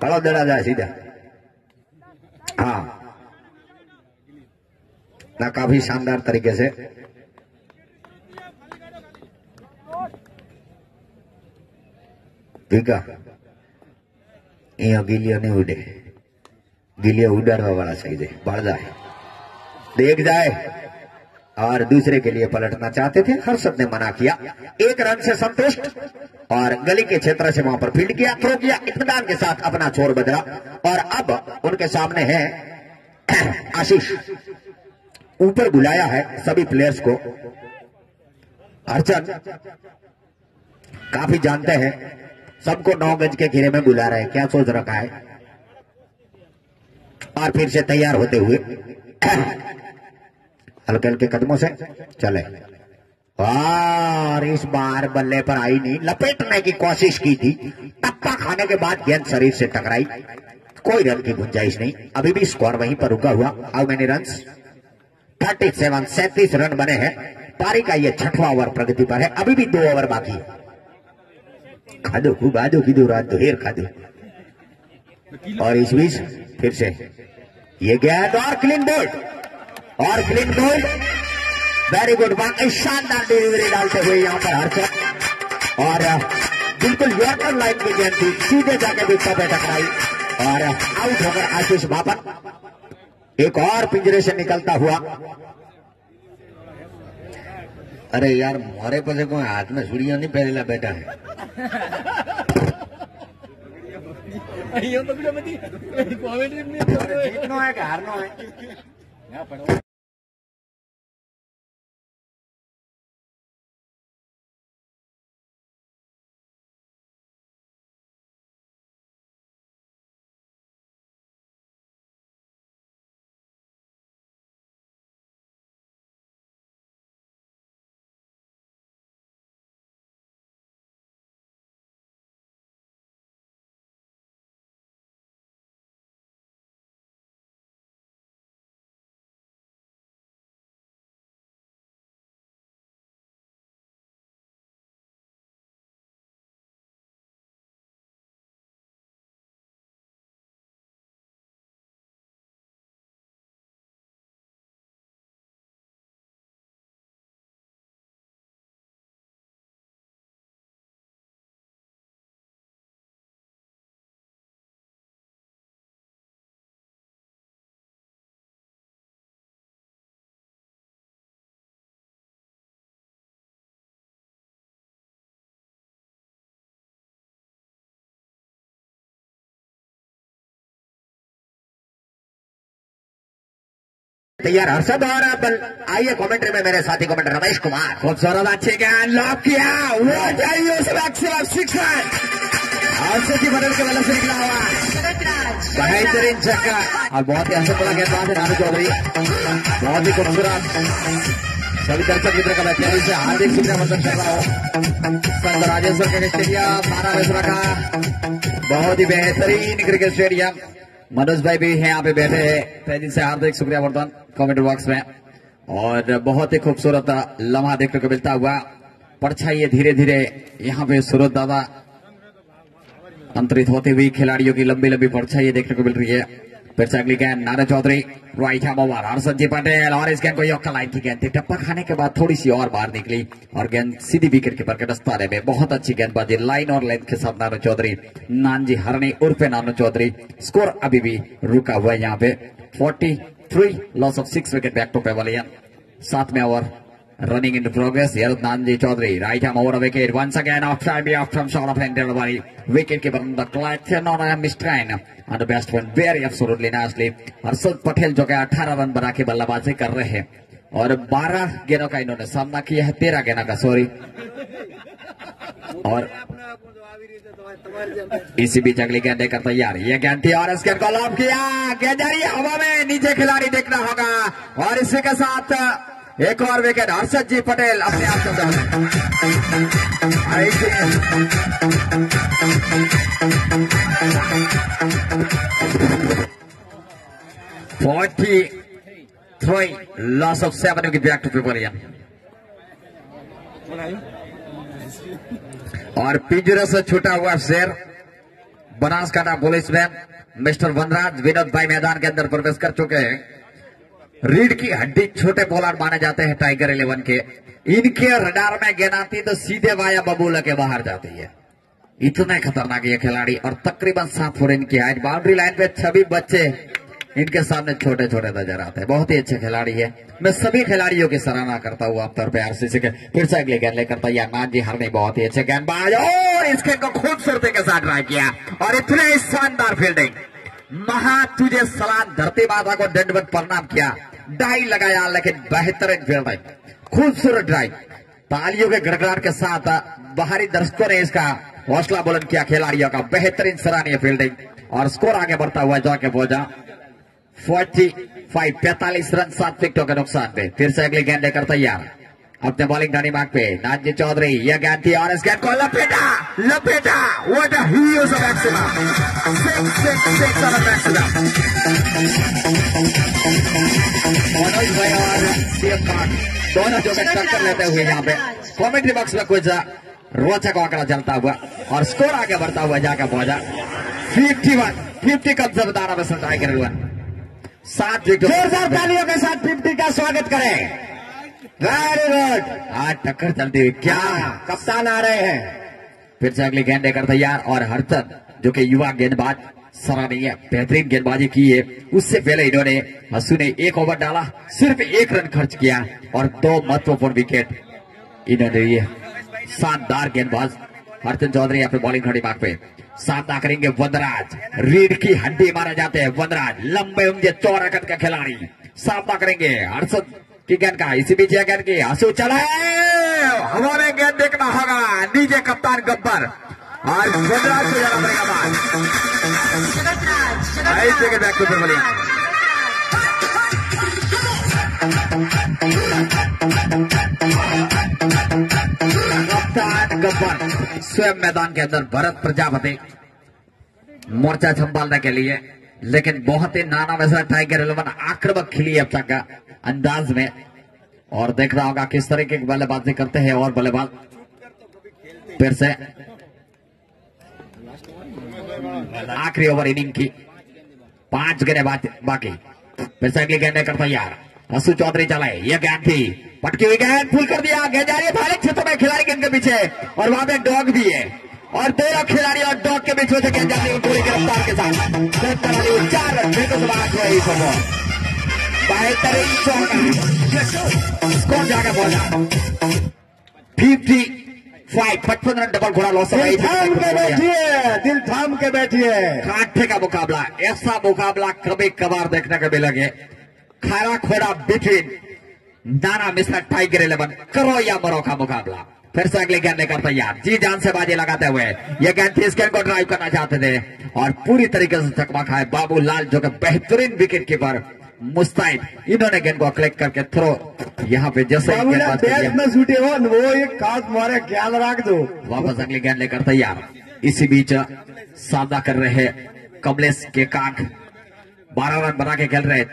कड़ो दड़ा जाए सीधा। हाँ ना, काफी शानदार तरीके से। ठीक है, यहाँ गिलियो नहीं उड़े, गिलियो उड़ाड़वा वाला चाहिए, बढ़ जाए, देख जाए और दूसरे के लिए पलटना चाहते थे। हर्षद ने मना किया, 1 रन से संतुष्ट और गली के क्षेत्र से वहां पर फील्ड किया, थ्रो किया, इत्मीनान के साथ अपना छोर बदला। और अब उनके सामने है आशीष, ऊपर बुलाया है सभी प्लेयर्स को। हर्षद काफी जानते हैं, सबको 9 गज के घेरे में बुला रहे हैं, क्या सोच रखा है। और फिर से तैयार होते हुए हल्के हल्के कदमों से चले और इस बार बल्ले पर आई नहीं, लपेटने की कोशिश की थी, टप्पा खाने के बाद गेंद शरीर से टकराई, कोई रन की गुंजाइश नहीं। अभी भी स्कोर वहीं पर रुका हुआ। How many runs? 37, 37 रन बने हैं। पारी का ये 6वां ओवर प्रगति पर है, अभी भी 2 ओवर बाकी है। खादो खूब आदो की 2 रात ढेर खादो। और इस बीच फिर से ये गेंद और क्लीन बोल्ड, और क्लीन बोल्ड, वेरी गुड, वाकई शानदार डिलीवरी डालते हुए यहाँ पर हर्षद, और बिल्कुल यॉर्कर लाइन की गेंद थी, सीधे जाके विकेट पे टकराई और आउट होकर आशीष बापन एक और पिंजरे से निकलता हुआ। अरे यार मोरे पर कोई हाथ में सूर्य नहीं पहले बैठा है। जीतनो है कि हारनो है? तैयार हर्षद, और आइए कमेंट्री में मेरे साथी कमेंटर रमेश कुमार। खूबसूरत अच्छे गेंद लॉक किया, वो जाइए हर्षद जी बदल के बल्ले से निकला हुआ बेहतरीन छक्का, और बहुत ही हंसपड़ा गेंदबाज है नानू चौधरी, बहुत ही खूबसूरत। सभी दर्शक मित्र का बेहतरीन से हार्दिक शुभकामनाएं कर रहा हूँ। संत राजेश्वर के स्टेडियम महाराष्ट्र का बहुत ही बेहतरीन क्रिकेट स्टेडियम। मनोज भाई भी हैं यहाँ पे बैठे हैं, पहले से हार्दिक शुक्रिया वर्धन कमेंट बॉक्स में। और बहुत ही खूबसूरत लम्हा देखने को मिलता हुआ, परछाई धीरे धीरे यहाँ पे सूरज दादा अंतरित होती हुई खिलाड़ियों की लंबी लंबी परछाई देखने को मिल रही है। फिर से अगली गेंद Nana Chaudhary, right hand over Harshad ji Patel, और इस गेंद को यॉर्कर लाइन की गेंद थी, टप्पा खाने के बाद थोड़ी सी और बाहर निकली और गेंद सीधी विकेट कीपर के दस्ताने में। बहुत अच्छी गेंदबाजी लाइन और लेंथ के साथ नानो चौधरी, नानजी हरणी उर्फे नानो चौधरी। स्कोर अभी भी रुका हुआ है यहाँ पे 43, loss of 6 wicket back to pavilion. 7वें over running into progress. Here Nanji Chaudhary, right arm over a wicket. Once again, off from short of end delivery. Wicket keeper on the collection on a mistrain. And the best one very absolutely nicely. Harshad Patel जो कि 18 run बना के बल्लेबाजी कर रहे हैं और 12 गेंदों का इन्होंने सामना किया है, 13 गेंदों का सॉरी। और इसी बीच अगली गेंद देकर तैयार, ये गेंद थी और इस गेंद को लॉब किया, गेंद जा रही है हवा में, नीचे खिलाड़ी देखना होगा। और इसी के साथ एक और विकेट हर्षद जी पटेल अपने आप से 43, loss of 7 wicket back to pavilion. और पिंजरे से छूटा हुआ शेर बनासकांठा पुलिसमैन मिस्टर वनराज विनोद भाई मैदान के अंदर प्रवेश कर चुके हैं। रीढ़ की हड्डी छोटे बॉलर माने जाते हैं टाइगर 11 के। इनके रडार में गेंद आती तो सीधे वाया बबूला के बाहर जाती है, इतने खतरनाक ये खिलाड़ी। और तकरीबन 7 फुट इनकी हाइट, बाउंड्री लाइन पे सभी बच्चे इनके सामने छोटे छोटे नजर आते हैं। बहुत ही अच्छे खिलाड़ी है, मैं सभी खिलाड़ियों की सराहना करता हूँ आप तौर पर आरसीसी के। फिर से अगले गेंद लेकर तैयार नानजी हरणी, बहुत ही अच्छे गेंदबाज, और इस गेंद को खूबसूरती के साथ ड्राइव किया और इतने शानदार फील्डिंग। महा तुझे सलाम, धरती माता को दंडवत प्रणाम किया, डाई लगाया, लेकिन बेहतरीन फील्डिंग, खूबसूरत ड्राइव। तालियों के गड़गड़ाहट के साथ बाहरी दर्शकों ने इसका हौसला बुलंद किया खिलाड़ियों का। बेहतरीन सराहनीय फील्डिंग और स्कोर आगे बढ़ता हुआ जाके पहुंचा 45 रन 7 विकेटों के नुकसान पे। फिर से अगली गेंद लेकर तैयार अपने बॉलिंग ढानी मार्ग पे नानजी चौधरी, यह गेंद थी और इस गेंद को लपेटा what a huge maximum 6 on maximum. Manoj भाई और सीएम खान दोनों जो टक्कर लेते हुए यहाँ पे कमेंट्री बॉक्स में कुछ रोचक आंकड़ा चलता हुआ और स्कोर आगे बढ़ता हुआ जाकर पहुंचा 50 कम से बताना पसंद टाइगर 7 विकेट। जोरदार तालियों के साथ 50 का स्वागत करें। Very good. आज टक्कर चलती हुई क्या कप्तान आ रहे हैं। फिर से अगली गेंद लेकर तैयार और हरचंद जो कि युवा गेंदबाज सराहनीय बेहतरीन गेंदबाजी की है। उससे पहले इन्होंने हसू ने 1 ओवर डाला, सिर्फ 1 रन खर्च किया और 2 महत्वपूर्ण विकेट इन्होंने लिए। शानदार गेंदबाज हरचंद चौधरी यहाँ पे बॉलिंग खड़ी मार्ग पे सामना करेंगे वनराज, रीढ़ की हड्डी मारे जाते हैं वनराज, लंबे उम्र चौड़ा कद का खिलाड़ी सामना करेंगे हरचंद की गेंद का। इसी बीच गेंद की हंसू चला हवा में गेंद देखना होगा, नीचे कप्तान गब्बर और वनराज को जाना पड़ेगा बात। बैक टू बॉलिंग कप्तान गब्बर स्वयं मैदान के अंदर भरत प्रजापति मोर्चा संभालने के लिए, लेकिन बहुत ही नाना वैसा टाइगर 11 आक्रमक खिली अब तक का अंदाज में और देख रहा होगा किस तरीके की बल्लेबाजी करते हैं। और बल्लेबाज फिर से आखिरी ओवर इनिंग की 5 गेंदें बाकी। फिर से अगली गेंद लेकर तैयार हसू चौधरी चलाए, यह गेंद थी पटकी हुई गेंद, फुल कर दिया, गेंद जा रही है भारी क्षेत्र में खिलाड़ी गेंद के पीछे और वहां पे डॉग भी है और 2 खिलाड़ी और डॉग के बीच में से गेंद जाती है पूरी गिरफ्तार के साथ 4 रन बेहतरीन स्कोर जाकर पहुंचा 55 रन डबल घोड़ा लॉस। दिल थाम के बैठिए। कांटे का मुकाबला, ऐसा मुकाबला कभी कभार देखने को मिलेंगे। खारा खोड़ा बिटवीन नाना मिस्टर टाइगर 11 करो या मरो का मुकाबला। फिर से अगली गेंद लेकर तैयार, जी जान से बाजी लगाते हुए यह गेंद इस गेंद को ड्राइव करना चाहते थे और पूरी तरीके से चकमा खाए बाबूलाल जो कि बेहतरीन विकेट कीपर मुस्तैद, इन्होंने गेंद को क्लिक करके थ्रो यहाँ पे जैसे में छूटे हो वो एक खास मारे ख्याल रख दो। वापस अगली गेंद लेकर तैयार। इसी बीच सामना कर रहे कमलेश के काक 12 रन बना के खेल रहे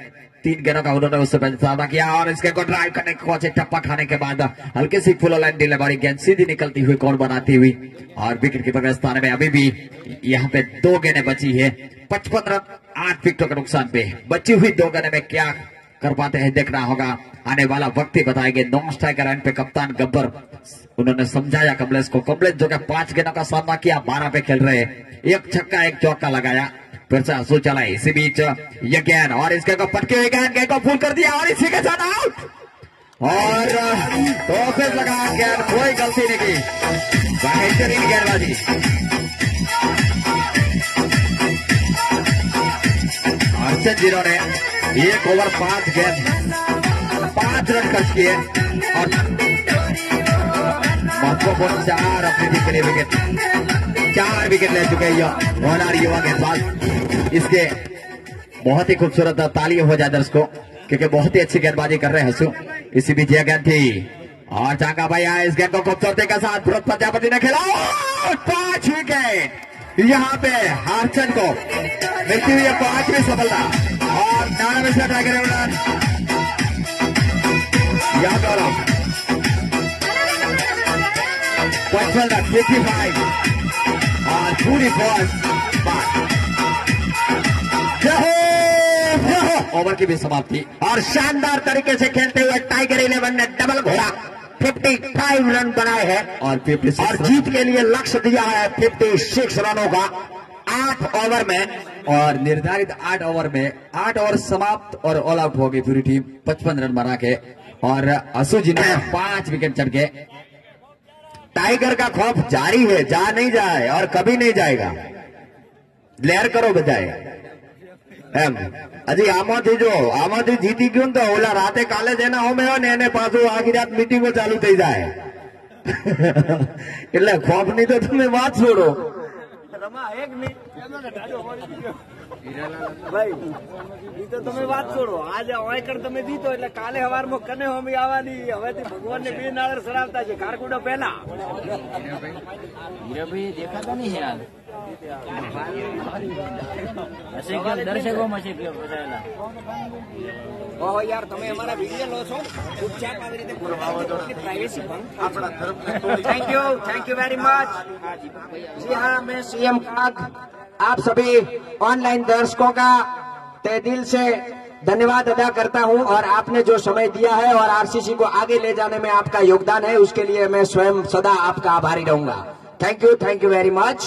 3 गेंदों का उन्होंने उससे पहले सामना किया और इस गेंद को ड्राइव करने की कोशिश, टप्पा खाने के बाद हल्की सी फुल लाइन डिलीवरी, गेंद सीधी निकलती हुई कौन बनाती हुई और विकेट कीपर के स्थान में अभी भी यहाँ पे 2 गेंदें बची है। 55 रन 8 विकेटों के नुकसान पे बची हुई 2 गेंदों में क्या कर पाते हैं देखना होगा, आने वाला वक्त ही बताएंगे। नॉन स्ट्राइकर एंड पे कप्तान गब्बर उन्होंने समझाया कमलेश को, कमलेश जो कि 5 गेंदों का सामना किया 12 पे खेल रहे, 1 छक्का 1 चौका लगाया। फिर से हंसू चलाए, इसी बीच ये गेंद और इस गेंद को पटके हुए गेंद को फुल कर दिया और इसी के साथ आउट और तो फिर लगा गेंद, कोई गलती नहीं की, बेहतरीन गेंदबाजी। अर्चन जीरो ने 1 ओवर 5 गेंद 5 रन खर्च किए और महत्वपूर्ण 4 अपनी टीम के लिए विकेट 4 विकेट ले चुके हैं होनहार युवा गेंदबाज। इसके बहुत ही खूबसूरत तालियां हो जाए दर्शकों क्योंकि बहुत ही अच्छी गेंदबाजी कर रहे हैं हंसू। इसी बीच यह गेंद थी और चांगा भाई आए, इस गेंद को खूबसूरती के साथ भरत प्रजापति ने खेला 5 विकेट। यहाँ पे हरचंद को मिलती हुई 5वीं सफलता और नाना मिश्रा टाइगर 11 यहाँ गौरव 55 रन 55 और पूरी फौज ओवर की भी समाप्ति और शानदार तरीके से खेलते हुए टाइगर 11 ने डबल घोड़ा 55 रन बनाए हैं और 56 और जीत के लिए लक्ष्य दिया है 56 रनों का 8 ओवर में और निर्धारित 8 ओवर में 8 ओवर समाप्त और ऑल आउट हो गई पूरी टीम 55 रन बना के और असू जी ने 5 विकेट चढ़ के। टाइगर का खौफ जारी है, जा नहीं जाए और कभी नहीं जाएगा। लहर करो बजाय हजी आमाथी जीती क्यों तो ओला राते काले जेना होमे हो ने पाछू आखी रात मीटिंगो चालू थई जाए એટલે ખોફ ની તો તમે વાત છોડો ભાઈ ઈ તો તમે વાત છોડો, આજે ઓયકડ તમે જીતો એટલે કાલે હવારમાં કને હોમી આવવાની, હવેથી ભગવાનને બે નાળર સરાવતા છે કારકુડો પહેલા. હીરાભાઈ દેખાતા નહીં યાર, દર્શકોમાં છે ઓહો યાર, તમે અમારા વિડીયો લો છો, ચૂપચાપ આવી રીતે પ્રાઇવેસી ભંગ આપણા તરફ. Thank you very much. जी हाँ, मैं सीएम काग आप सभी ऑनलाइन दर्शकों का तहे दिल से धन्यवाद अदा करता हूं, और आपने जो समय दिया है और आरसीसी को आगे ले जाने में आपका योगदान है, उसके लिए मैं स्वयं सदा आपका आभारी रहूंगा. Thank you very much.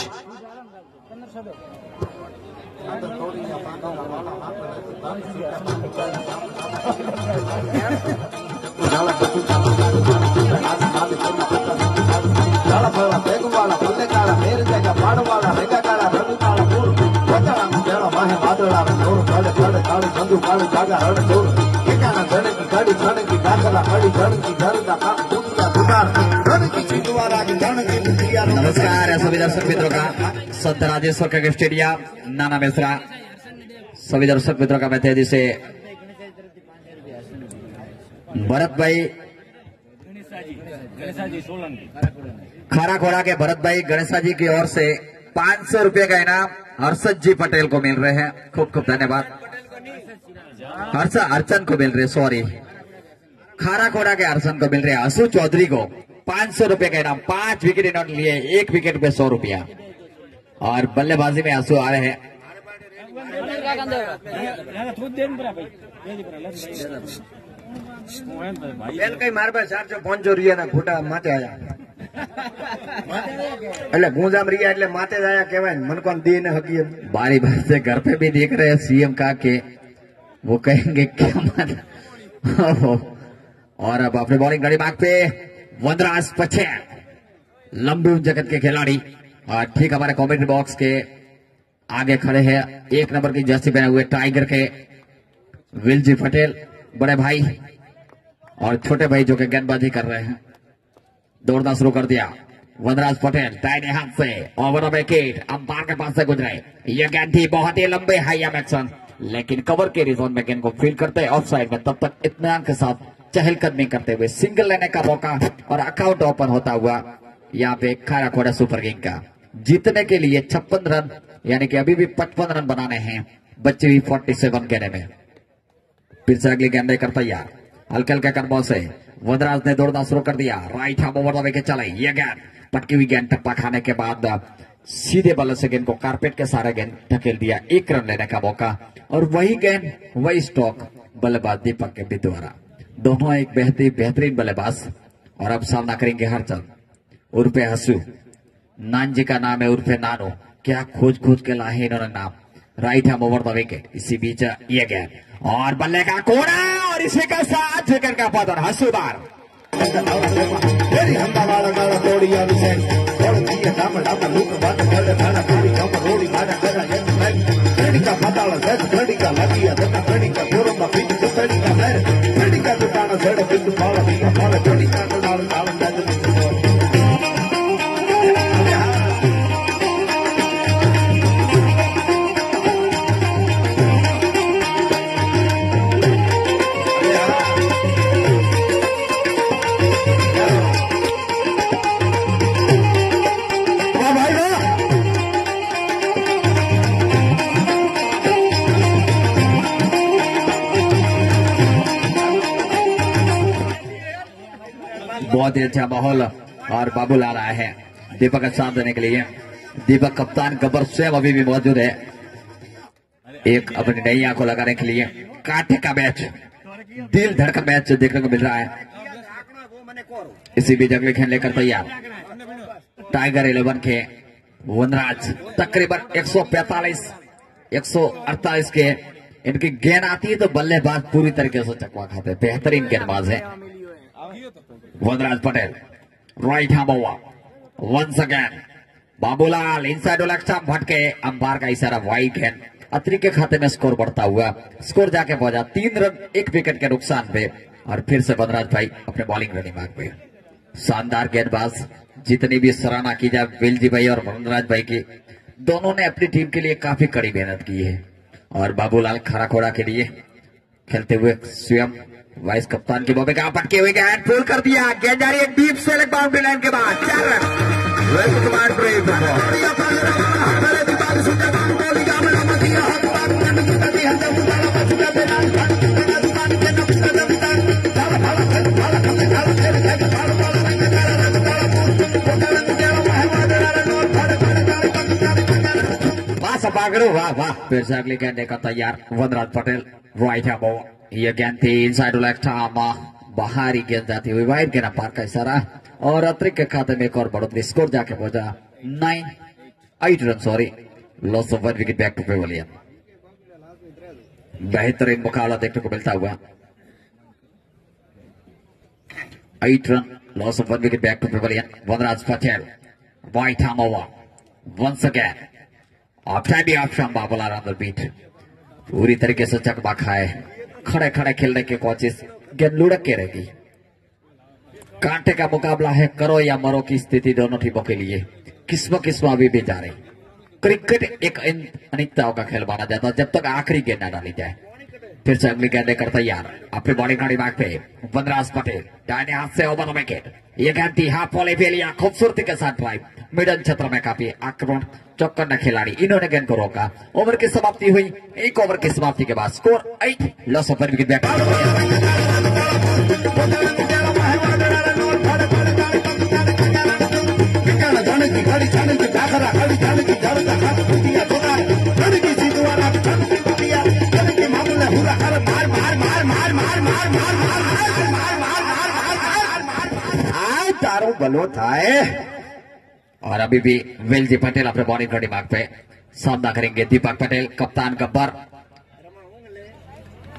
नमस्कार सभी दर्शक मित्रों का संत राजेश्वर का स्टेडियम नाना मिश्रा, सभी दर्शक मित्रों का मैं तेजी से भरत भाई खारा खोड़ा के भरत भाई गणेशा जी की ओर से 500 रुपए का इनाम हर्षद जी पटेल को मिल रहे हैं. खूब खूब धन्यवाद. अर्चन को मिल रहे, सॉरी, खारा खोड़ा के अर्चन को मिल रहे. असु चौधरी को 500 रुपए का इनाम, 5 विकेट इन्होंने लिए, 1 विकेट पे 100 रुपया. और बल्लेबाजी में आंसू आ रहे हैं. कई मार पर 405 रिया खोटा माते आया એટલે ગુંજામ રહ્યા એટલે માતે જ આયા કહેવાય ને, મન કોણ દી ને હકી. बारी बारी से घर पे भी देख रहे हैं सीएम का के वो कहेंगे क्या माना. और अब अपने बॉलिंग गड़ी मार्ग पे वनराज पटेल, लंबी जगत के खिलाड़ी, और ठीक हमारे कमेंट्री बॉक्स के आगे खड़े हैं 1 नंबर की जर्सी पहने हुए टाइगर के विलजी पटेल बड़े भाई, और छोटे भाई जो कि गेंदबाजी कर रहे हैं. दौड़ना शुरू कर दिया वनराज पटेल, दाहिने हाथ से ओवर द विकेट, अंपायर के पास से गुजरे. यह गेंद थी बहुत ही लंबे हाई एक्शन, लेकिन कवर के रिजोन में गेंद को फील करते ऑफ साइड में, तब तक इत्मीनान के साथ चहलकदमी करते हुए सिंगल लेने का मौका और अकाउंट ओपन होता हुआ यहाँ पे खारा खोड़ा सुपर किंग का जीतने के लिए 56 रन, यानी कि अभी भी 55 रन बनाने हैं, बच्चे भी 47 कहने में. फिर से अगली गेंद लेकर तैयार, हल्के हल्के कदमों से वनराज ने दौड़ना शुरू कर दिया. Right hand over the wicket चले. यह गेंद पटकी हुई गेंद टप्पा खाने के बाद सीधे बल्ले से गेंद को कारपेट के सारे गेंद ढकेल दिया. 1 रन लेने का मौका, और वही गेंद वही स्टॉक बल्लेबाज दीपक के भी द्वारा. दोनों एक बेहतरीन बल्लेबाज. और अब सामना करेंगे हरचंद उर्फे हसू. नान जी का नाम है उर्फे नानो. क्या खोज के लाए इन्होंने नाम. Right hand over the wicket. इसी बीच ये गेंद और बल्ले का कोना, और इसी के साथ विकेट का पतन. हसूदार बहुत ही अच्छा माहौल, और बाबूलाल आए हैं दीपक का साथ देने के लिए. दीपक कप्तान गब्बर स्वयं अभी भी मौजूद है, एक अपनी नई आंखों लगाने के लिए. कांटे का मैच, दिल धड़का मैच देखने को मिल रहा है. इसी बीच अगले खेल लेकर तैयार टाइगर 11 के वनराज. तकरीबन 145-148 के इनकी गेंद आती है तो बल्लेबाज पूरी तरीके से चकवा खाते हैं. बेहतरीन गेंदबाज है Vanraj Patel. Right hand over once again. Babulal inside stump भटके, अंपायर का इशारा वाइड है. अत्री के खाते में स्कोर बढ़ता हुआ, स्कोर जाके पहुंचा 3 रन 1 विकेट के नुकसान पे. और फिर से वनराज भाई अपने बॉलिंग रनिंग मार्ग पे. शानदार गेंदबाज, जितनी भी सराहना की जाए विलजी भाई और वनराज भाई की, दोनों ने अपनी टीम के लिए काफी कड़ी मेहनत की है. और बाबूलाल खराखोड़ा के लिए खेलते हुए स्वयं वाइस कप्तान की भूमिका पटके हुए हैंड पुल कर दिया। गेंद जा रही है डीप से बाउंड्री लाइन के बाद 4 रन। वाह वाह, फिर से अगली गेंद का तैयार वनराज पटेल राइट है बॉल। ये गेंद थी इनसाइड लेफ्ट बाहरी गेंद जाती हुई वाइड के पार का इशारा और अतिरिक्त के खाते में एक और बढ़ोतरी स्कोर जाके पहुंचा 8 run sorry, loss of 1 wicket back to pavilion. बेहतरीन मुकाबला देखने को मिलता हुआ 8 run, loss of 1 wicket back to pavilion. Vanraj Patel right arm over once again option Babulal on the beat. पूरी तरीके से चकमा खाए, खड़े खड़े खेलने की कोशिश, गेंद लुढ़क के रहेगी। कांटे का मुकाबला है, करो या मरो की स्थिति दोनों टीमों के लिए। किस्म अभी भी जा रही। क्रिकेट एक अनिश्चितताओं का खेल माना जाता है जब तक आखिरी गेंद न डाली जाए। फिर से अगली गेंद लेकर तैयार अपनी बॉडी का दिमाग पे वनराज पटेल दाहिने हाथ से ओवर द विकेट। ये गेंद थी हाफ वॉले पे लिया, खूबसूरती के साथ ड्राइव मिडल क्षेत्र में काफी आक्रमण चौकन्ना खिलाड़ी, इन्होंने गेंद को रोका। ओवर की समाप्ति हुई, एक ओवर की समाप्ति के बाद score 8, loss of 1 wicket back. तारो बलो था और अभी भी वेलजी पटेल अपने बॉलिंग का दिमाग पे सामना करेंगे। दीपक पटेल कप्तान गब्बर,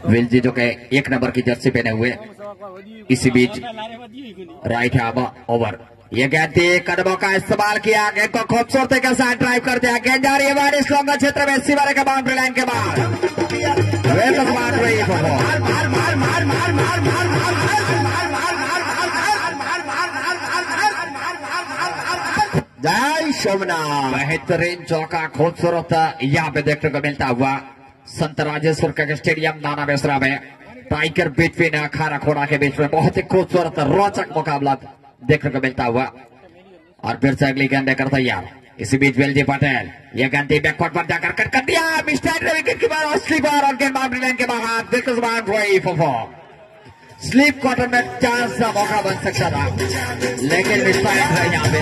वेलजी जो के 1 नंबर की जर्सी पहने हुए। इसी बीच राइट हैंड ओवर, ये गेंद थी, कदमों का इस्तेमाल किया, गेंद को खूबसूरती के साथ ड्राइव कर दिया। गेंद जा रही है बारिश लॉन्ग क्षेत्र में सीवारे के बाउंड्री लाइन के बाद। जय सोमनाथ। बेहतरीन चौका खूबसूरत यहाँ पे देखने को मिलता हुआ संत राजेश्वर का स्टेडियम नाना बेसरा में टाइगर बिटवीन अखाड़ा खोड़ा के बीच में बहुत ही खूबसूरत रोचक मुकाबला देखने को मिलता हुआ। और फिर से अगली गेंद लेकर तैयार इसी बीच वेलजी पटेल, ये गेंद बैकवर्ड पर जाकर कट कर दिया, मिस्टेक विकेट की बार स्लीपर और गेंद बाउंड्री लाइन के बाहर। स्लीप क्वार्टर में चांस का मौका बन सकता था लेकिन मिस्टेक है यहाँ पे।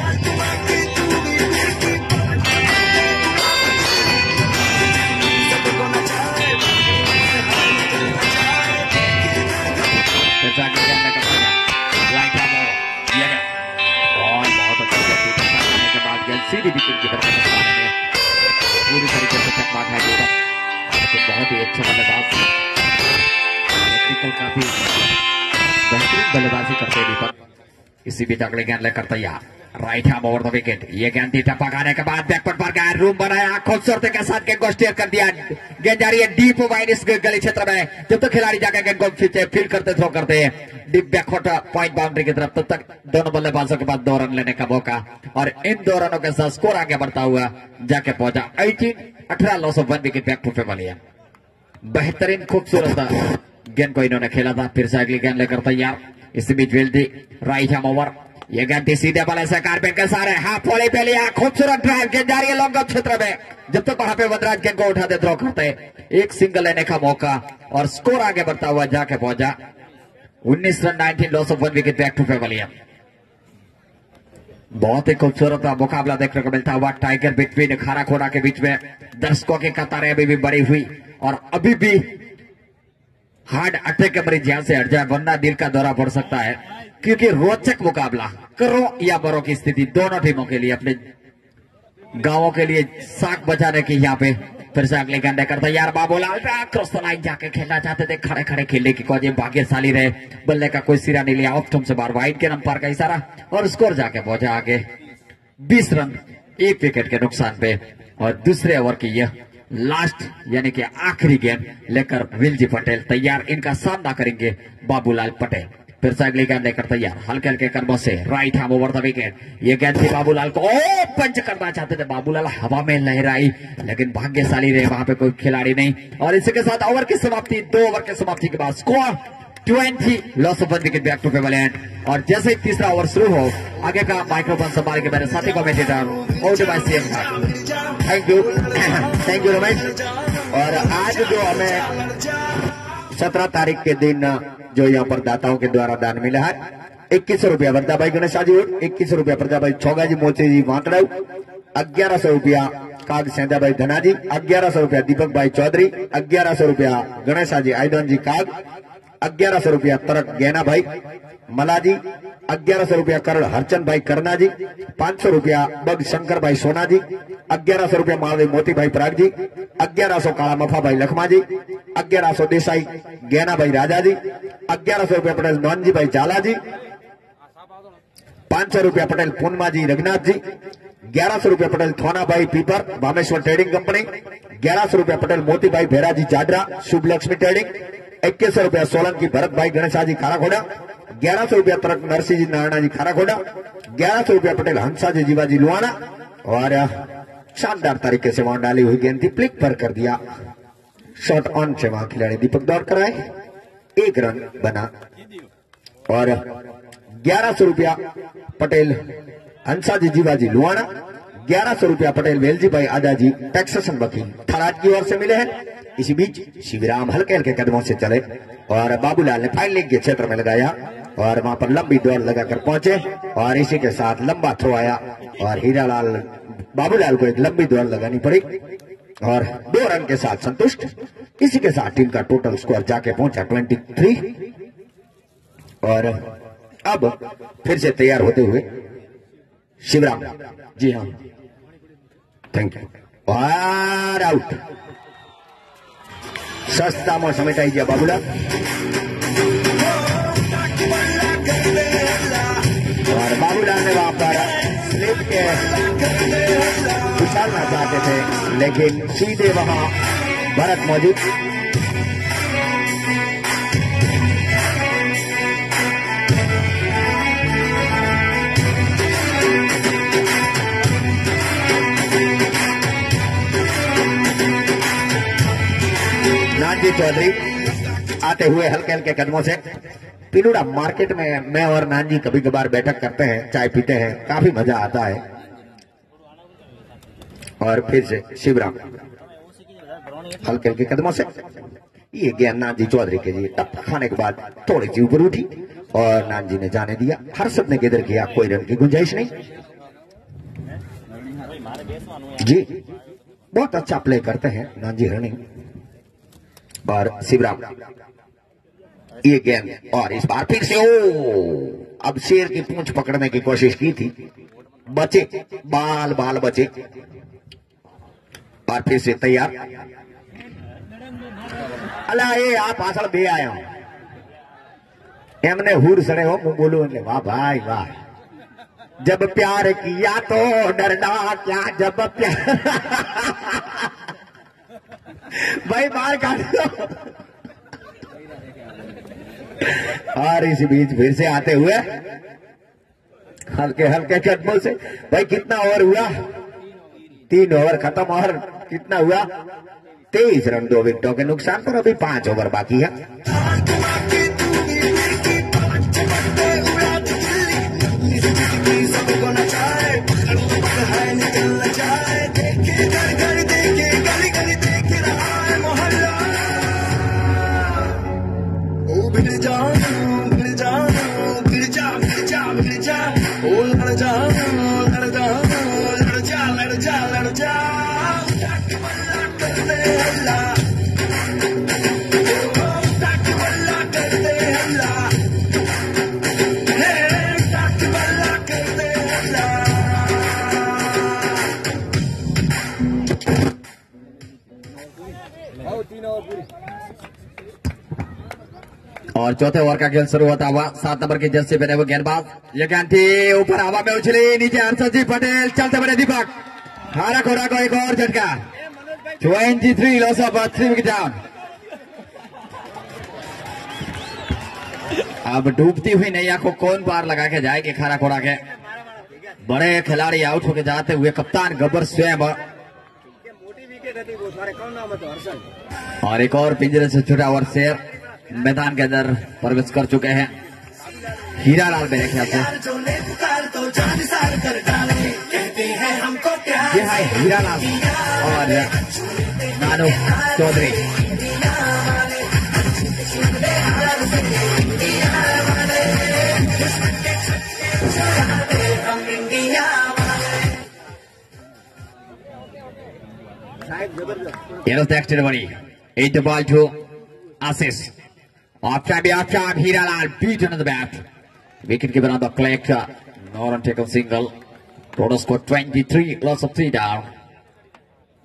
और बहुत अच्छा के बाद सीधी विकेट की तरफ पूरी तरीके से चकमा खा दिया। बहुत ही अच्छा बल्लेबाज, काफी बेहतरीन बल्लेबाजी करते हैं दीपक। इसी बीच अगले गेंद लेकर तैयार right hand over the wicket. ये गेंद थी, टप्पा खाने के बाद बैकवर्ड पर गया, रूम बनाया, खूबसूरती के साथ गेंद को स्टेयर कर दिया। गेंद जा रही है डीप वाइड इस गली क्षेत्र में। जब तक खिलाड़ी जाकर गेंद को फील्ड करते थ्रो करते हैं डीप बैकवर्ड पॉइंट बाउंड्री की तरफ, तब तक दोनों बल्लेबाजों के पास 2 रन लेने का मौका और इन 2 रनों के साथ स्कोर आगे बढ़ता हुआ जाके पहुंचा 18, loss of 1 wicket back to pavilion. बेहतरीन खूबसूरत गेंद को इन्होंने खेला था। फिर से अगली गेंद लेकर तैयार इसी बीच वेल्दी राइट हैंड ओवर, ये गेंद थी सीधे बल्ले से कारपेट के सारे हाफ वॉले पे लिया, खूबसूरत ड्राइव, गेंद जा रही है लॉन्ग क्षेत्र में। जब तक वहां पे वनराज गेंद को उठाते थ्रो करते, एक सिंगल लेने का मौका और स्कोर आगे बढ़ता हुआ जाके पहुंचा 19 run 19, loss of 1 wicket back to pavilion. बहुत ही खूबसूरत मुकाबला देखने को मिलता हुआ टाइगर बिटवीन खारा खोड़ा के बीच में। दर्शकों की कतारें अभी भी बढ़ी हुई और अभी भी हार्ट अटैक के मरीज यहां से हट जाए वरना दिल का दौरा पड़ सकता है, क्योंकि रोचक मुकाबला, करो या मरो की स्थिति दोनों टीमों के लिए, अपने गांवों के लिए साख बचाने की यहाँ पे। फिर से अगले गेंद लेकर तैयार बाबूलाल क्रॉस द लाइन जाके खेलना चाहते थे, खड़े खड़े खेलने की कोशिश, भाग्यशाली रहे, बल्ले का कोई सिरा नहीं लिया, ऑफ स्टंप से बार वाइड के नंबर का इशारा और स्कोर जाके पहुंचा आगे 20 रन 1 विकेट के नुकसान पे। और दूसरे ओवर की यह लास्ट यानी कि आखिरी गेंद लेकर वेलजी पटेल तैयार, इनका सामना करेंगे बाबूलाल पटेल। फिर से अगली गेंद लेकर तैयार, हल्के हल्के कदमों से right hand over the wicket. ये गेंद थी बाबूलाल को, पंच करना चाहते थे बाबूलाल, हवा में लहराई लेकिन भाग्यशाली रहे, वहां पे कोई खिलाड़ी नहीं। और इसी के साथ ओवर की समाप्ति, 2 ओवर की समाप्ति के बाद score 20, loss of 1 wicket, back to pavilion. और जैसे ही तीसरा ओवर शुरू हो, आगे का माइक्रोफोन संभाल के मेरे साथी कमेंटेटर ओटी बाय सीएम का। Thank you Ramesh. और आज जो हमें 17 तारीख के दिन जो यहाँ पर दाताओं के द्वारा दान मिला है, 21 रुपया वरदा भाई गणेशा जी, 21 रुपया प्रजा भाई छोगा जी मोचे जी वांकड़ाऊ, 1100 रुपया काग सेंधा भाई धना जी, 1100 रुपया दीपक भाई चौधरी, 1100 रुपया गणेशा जी आईडन जी काग, 1100 रुपया तरक गैना भाई मला जी, 1100 रुपया करण हरचंद भाई करना जी, 500 रुपया बग शंकर भाई सोना जी, 1100 रुपया मालवी मोती भाई पराग जी, 1100 काला मफा भाई लखमा जी, 1100 देसाई गैना भाई राजा जी, 1100 रुपया पटेल नौनजी भाई जाला जी, 500 रुपया पटेल पूर्णमा जी रघुनाथ जी, 1100 रुपया पटेल थोना भाई पीपर बामेश्वर ट्रेडिंग कंपनी, 1100 रुपया पटेल मोती भाई भेरा जी जाडरा शुभ लक्ष्मी ट्रेडिंग, 2100 रुपया सोलंकी भरत भाई गणेशा जी खाराखोड़ा, 1100 रुपया तरक नरसिंह जी नारायणा जी खाराखोड़ा, 1100 रुपया पटेल हंसा जी जीवाजी लुआना। और शानदार तरीके से वहां डाली हुई गेंद थी, प्लिक पर कर दिया, शॉट ऑन से वहां खिलाड़ी दीपक दौड़ कराए, 1 रन बना। और 1100 रुपया पटेल हंसा जी जीवाजी लुआना, 1100 रुपया पटेल वेलजी भाई आजा जी टैक्सेशन वकील थराज की ओर से मिले हैं। इसी बीच शिवराम हल्के हल्के कदमों से चले और बाबूलाल ने फाइन लेग के क्षेत्र में लगाया और वहां पर लंबी दौड़ लगाकर पहुंचे और इसी के साथ लंबा थ्रो आया और हीरालाल बाबूलाल को एक लंबी दौड़ लगानी पड़ी और 2 रन के साथ संतुष्ट। इसी के साथ टीम का टोटल स्कोर जाके पहुंचा 23। और अब फिर से तैयार होते हुए शिवराम जी, हाँ थैंक यू, और आउट सस्ता में समेटाई गया बाबूलाल। और बाबूलाल ने वहां पर स्लिप के उछालना चाहते थे लेकिन सीधे वहां भरत मौजूद। नानजी चौधरी आते हुए हल्के हल्के कदमों से। पिलूड़ा मार्केट में मैं और नानजी कभी कभार बैठक करते हैं, चाय पीते हैं, काफी मजा आता है। और फिर से शिवराम हल्के हल्के कदमों से, ये गेंद नानजी चौधरी के लिए टप खाने के बाद थोड़ी सी ऊपर उठी और नानजी ने जाने दिया। हर्षद ने किधर किया, कोई रन की गुंजाइश नहीं जी, बहुत अच्छा प्ले करते हैं नानजी हरणी। और शिवराम ये गेंद और इस बार फिर से अब शेर की पूंछ पकड़ने की कोशिश की थी, बचे बाल बाल बचे। और फिर से तैयार, अल्लाह ये आप आसड़ दे आया हूं एमने हुर सड़े हो मुंह बोलो, वाह भाई वाह, जब प्यार किया तो डरना क्या, जब प्यार भाई बाहर काट दो। और इस बीच फिर से आते हुए हल्के हल्के कदमों से, भाई कितना ओवर हुआ, 3 ओवर खत्म और कितना हुआ 23 रन 2 विकेटों के नुकसान पर, अभी 5 ओवर बाकी है। और चौथे ओवर का खेल शुरू होता हुआ 7 नंबर की जर्सी पहने हुए गेंदबाज, ये गेंद थी ऊपर हवा में उछली, नीचे हर्षद जी पटेल चलते बड़े दीपक हारा खोरा को एक और झटका, 23 लॉस ऑफ 3 विकेट डाउन। अब डूबती हुई नैया को कौन पार लगा के जाएगी खारा खोड़ा के। बड़े खिलाड़ी आउट होके जाते हुए कप्तान गब्बर स्वयं और एक और पिंजरे से छुटा हुआ शेर मैदान के अंदर प्रवेश कर चुके हैं। हीरालाल मेरे ख्याल से ये है हीरालाल और नानू Chaudhary. Yellow text delivery. 8 the ball to Asis. Off time, Hiralal beaten on the bat. Wicket given on the collector. Noran taken single. Total score 23, loss of 3 down.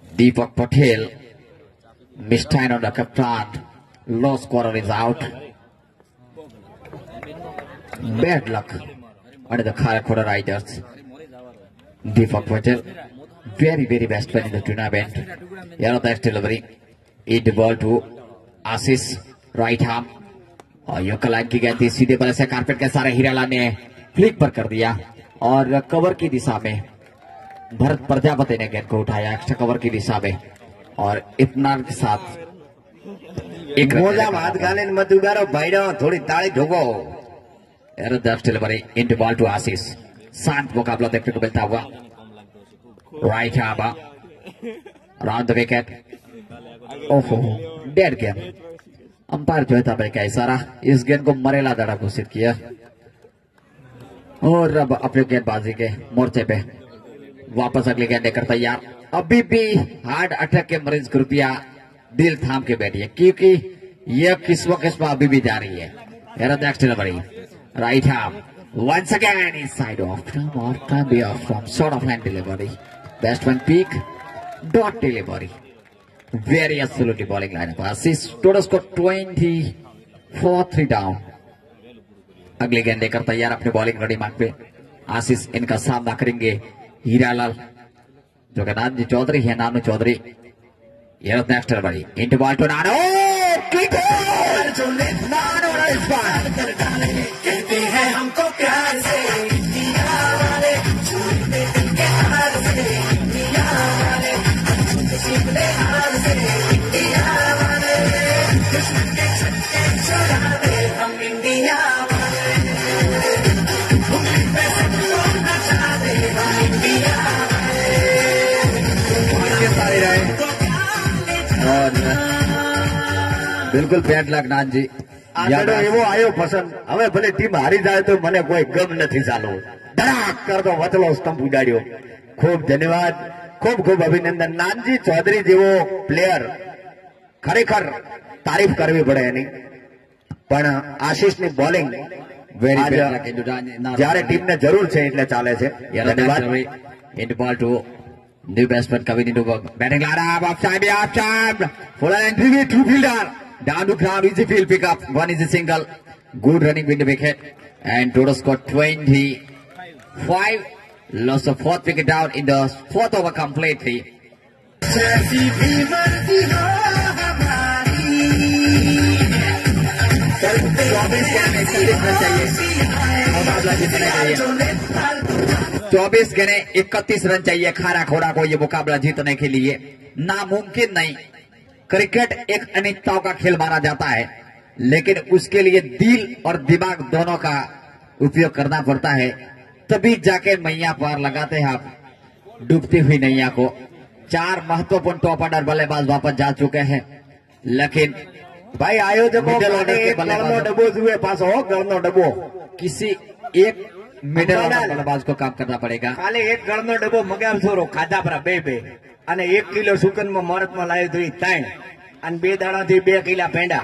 Deepak Patel missed time on the captain. Low scorer is out. Bad luck under the Karakoda Riders. Deepak Patel, very, very best man in the tournament. Yellow text delivery. 8 the ball to Asis, right arm. और यो Kline की गेंद थी सीधे बल्ले से carpet के सारे हीरालाल ने फ्लिक पर कर दिया और कवर की दिशा में भरत प्रजापति ने गेंद को उठाया एक्स्ट्रा कवर की दिशा में और इतना के साथ एक मोजा हाथ गाले मत उगारो भाईडो थोड़ी ताली ठोको। एरो दर्श डिलीवरी इनटू बॉल टू आशीष। शांत मुकाबला देखने को मिलता हुआ। Right arm around the wicket. ओहो डेड गेंद। अंपायर जो था भाई का इशारा इस गेंद को मरेला दड़ा घोषित किया और अब अपने गेंदबाजी के मोर्चे पे वापस अगली गेंद लेकर तैयार। अभी भी हार्ट अटैक के मरीज कृपया दिल थाम के बैठिए क्योंकि यह किस्म अभी भी जा रही है। Right arm once again inside off term or can be off from sort of hand delivery. Best one peak dot delivery. Very absolutely bowling lineup. Assist total score 24, 3 down. अगली गेंद लेकर तैयार अपने बॉलिंग रेडी मार्क पे आशीष इनका सामना करेंगे हीरालाल जो कि नानू चौधरी है। नानू चौधरी ये नेक्स्ट बड़ी इंटू बॉल टू नानू कहते हैं हमको प्यार से और बिल्कुल बैड लक नान जी आजड़ो एवो आयो पसंद हमें भले टीम हारी जाए तो मने कोई गम नहीं चालो धड़ाक कर दो वचलो स्टंप उडाड्यो। खूब धन्यवाद खूब खूब अभिनंदन। नानजी चौधरी जेवो प्लेयर खरेखर तारीफ करवी पड़े एनी पण आशीष ની બોલિંગ જ્યારે ટીમને જરૂર છે એટલે ચાલે છે। ધન્યવાદ। ઇન બોલ two new batsman coming into work. Batting line up time. Full entry two fielder. Down to ground, easy field pick up. One is a single. Good running with the wicket. And total score 25. Lost the fourth wicket down in the fourth over completely. चौबीस गेंदे 31 run चाहिए खारा खोड़ा को ये मुकाबला जीतने के लिए। नामुमकिन नहीं। क्रिकेट एक अनिश्चितताओं का खेल माना जाता है लेकिन उसके लिए दिल और दिमाग दोनों का उपयोग करना पड़ता है तभी जाके मैया पार लगाते हैं आप डूबती हुई नैया को। 4 महत्वपूर्ण टॉप ऑर्डर बल्लेबाज वापस जा चुके हैं लेकिन भाई आयोजक डब्बो हुए पास हो गणनो डब्बो किसी एक मिडल ऑर्डर बल्लेबाज को काम करना पड़ेगा। काले एक गणनो डब्बो मगाम छोरो खाधा पर बे અને 1 કિલો સુકન માં મરત માં લાવ્યો તો 3 અને 2 દાણા થી 2 કિલા પેંડા।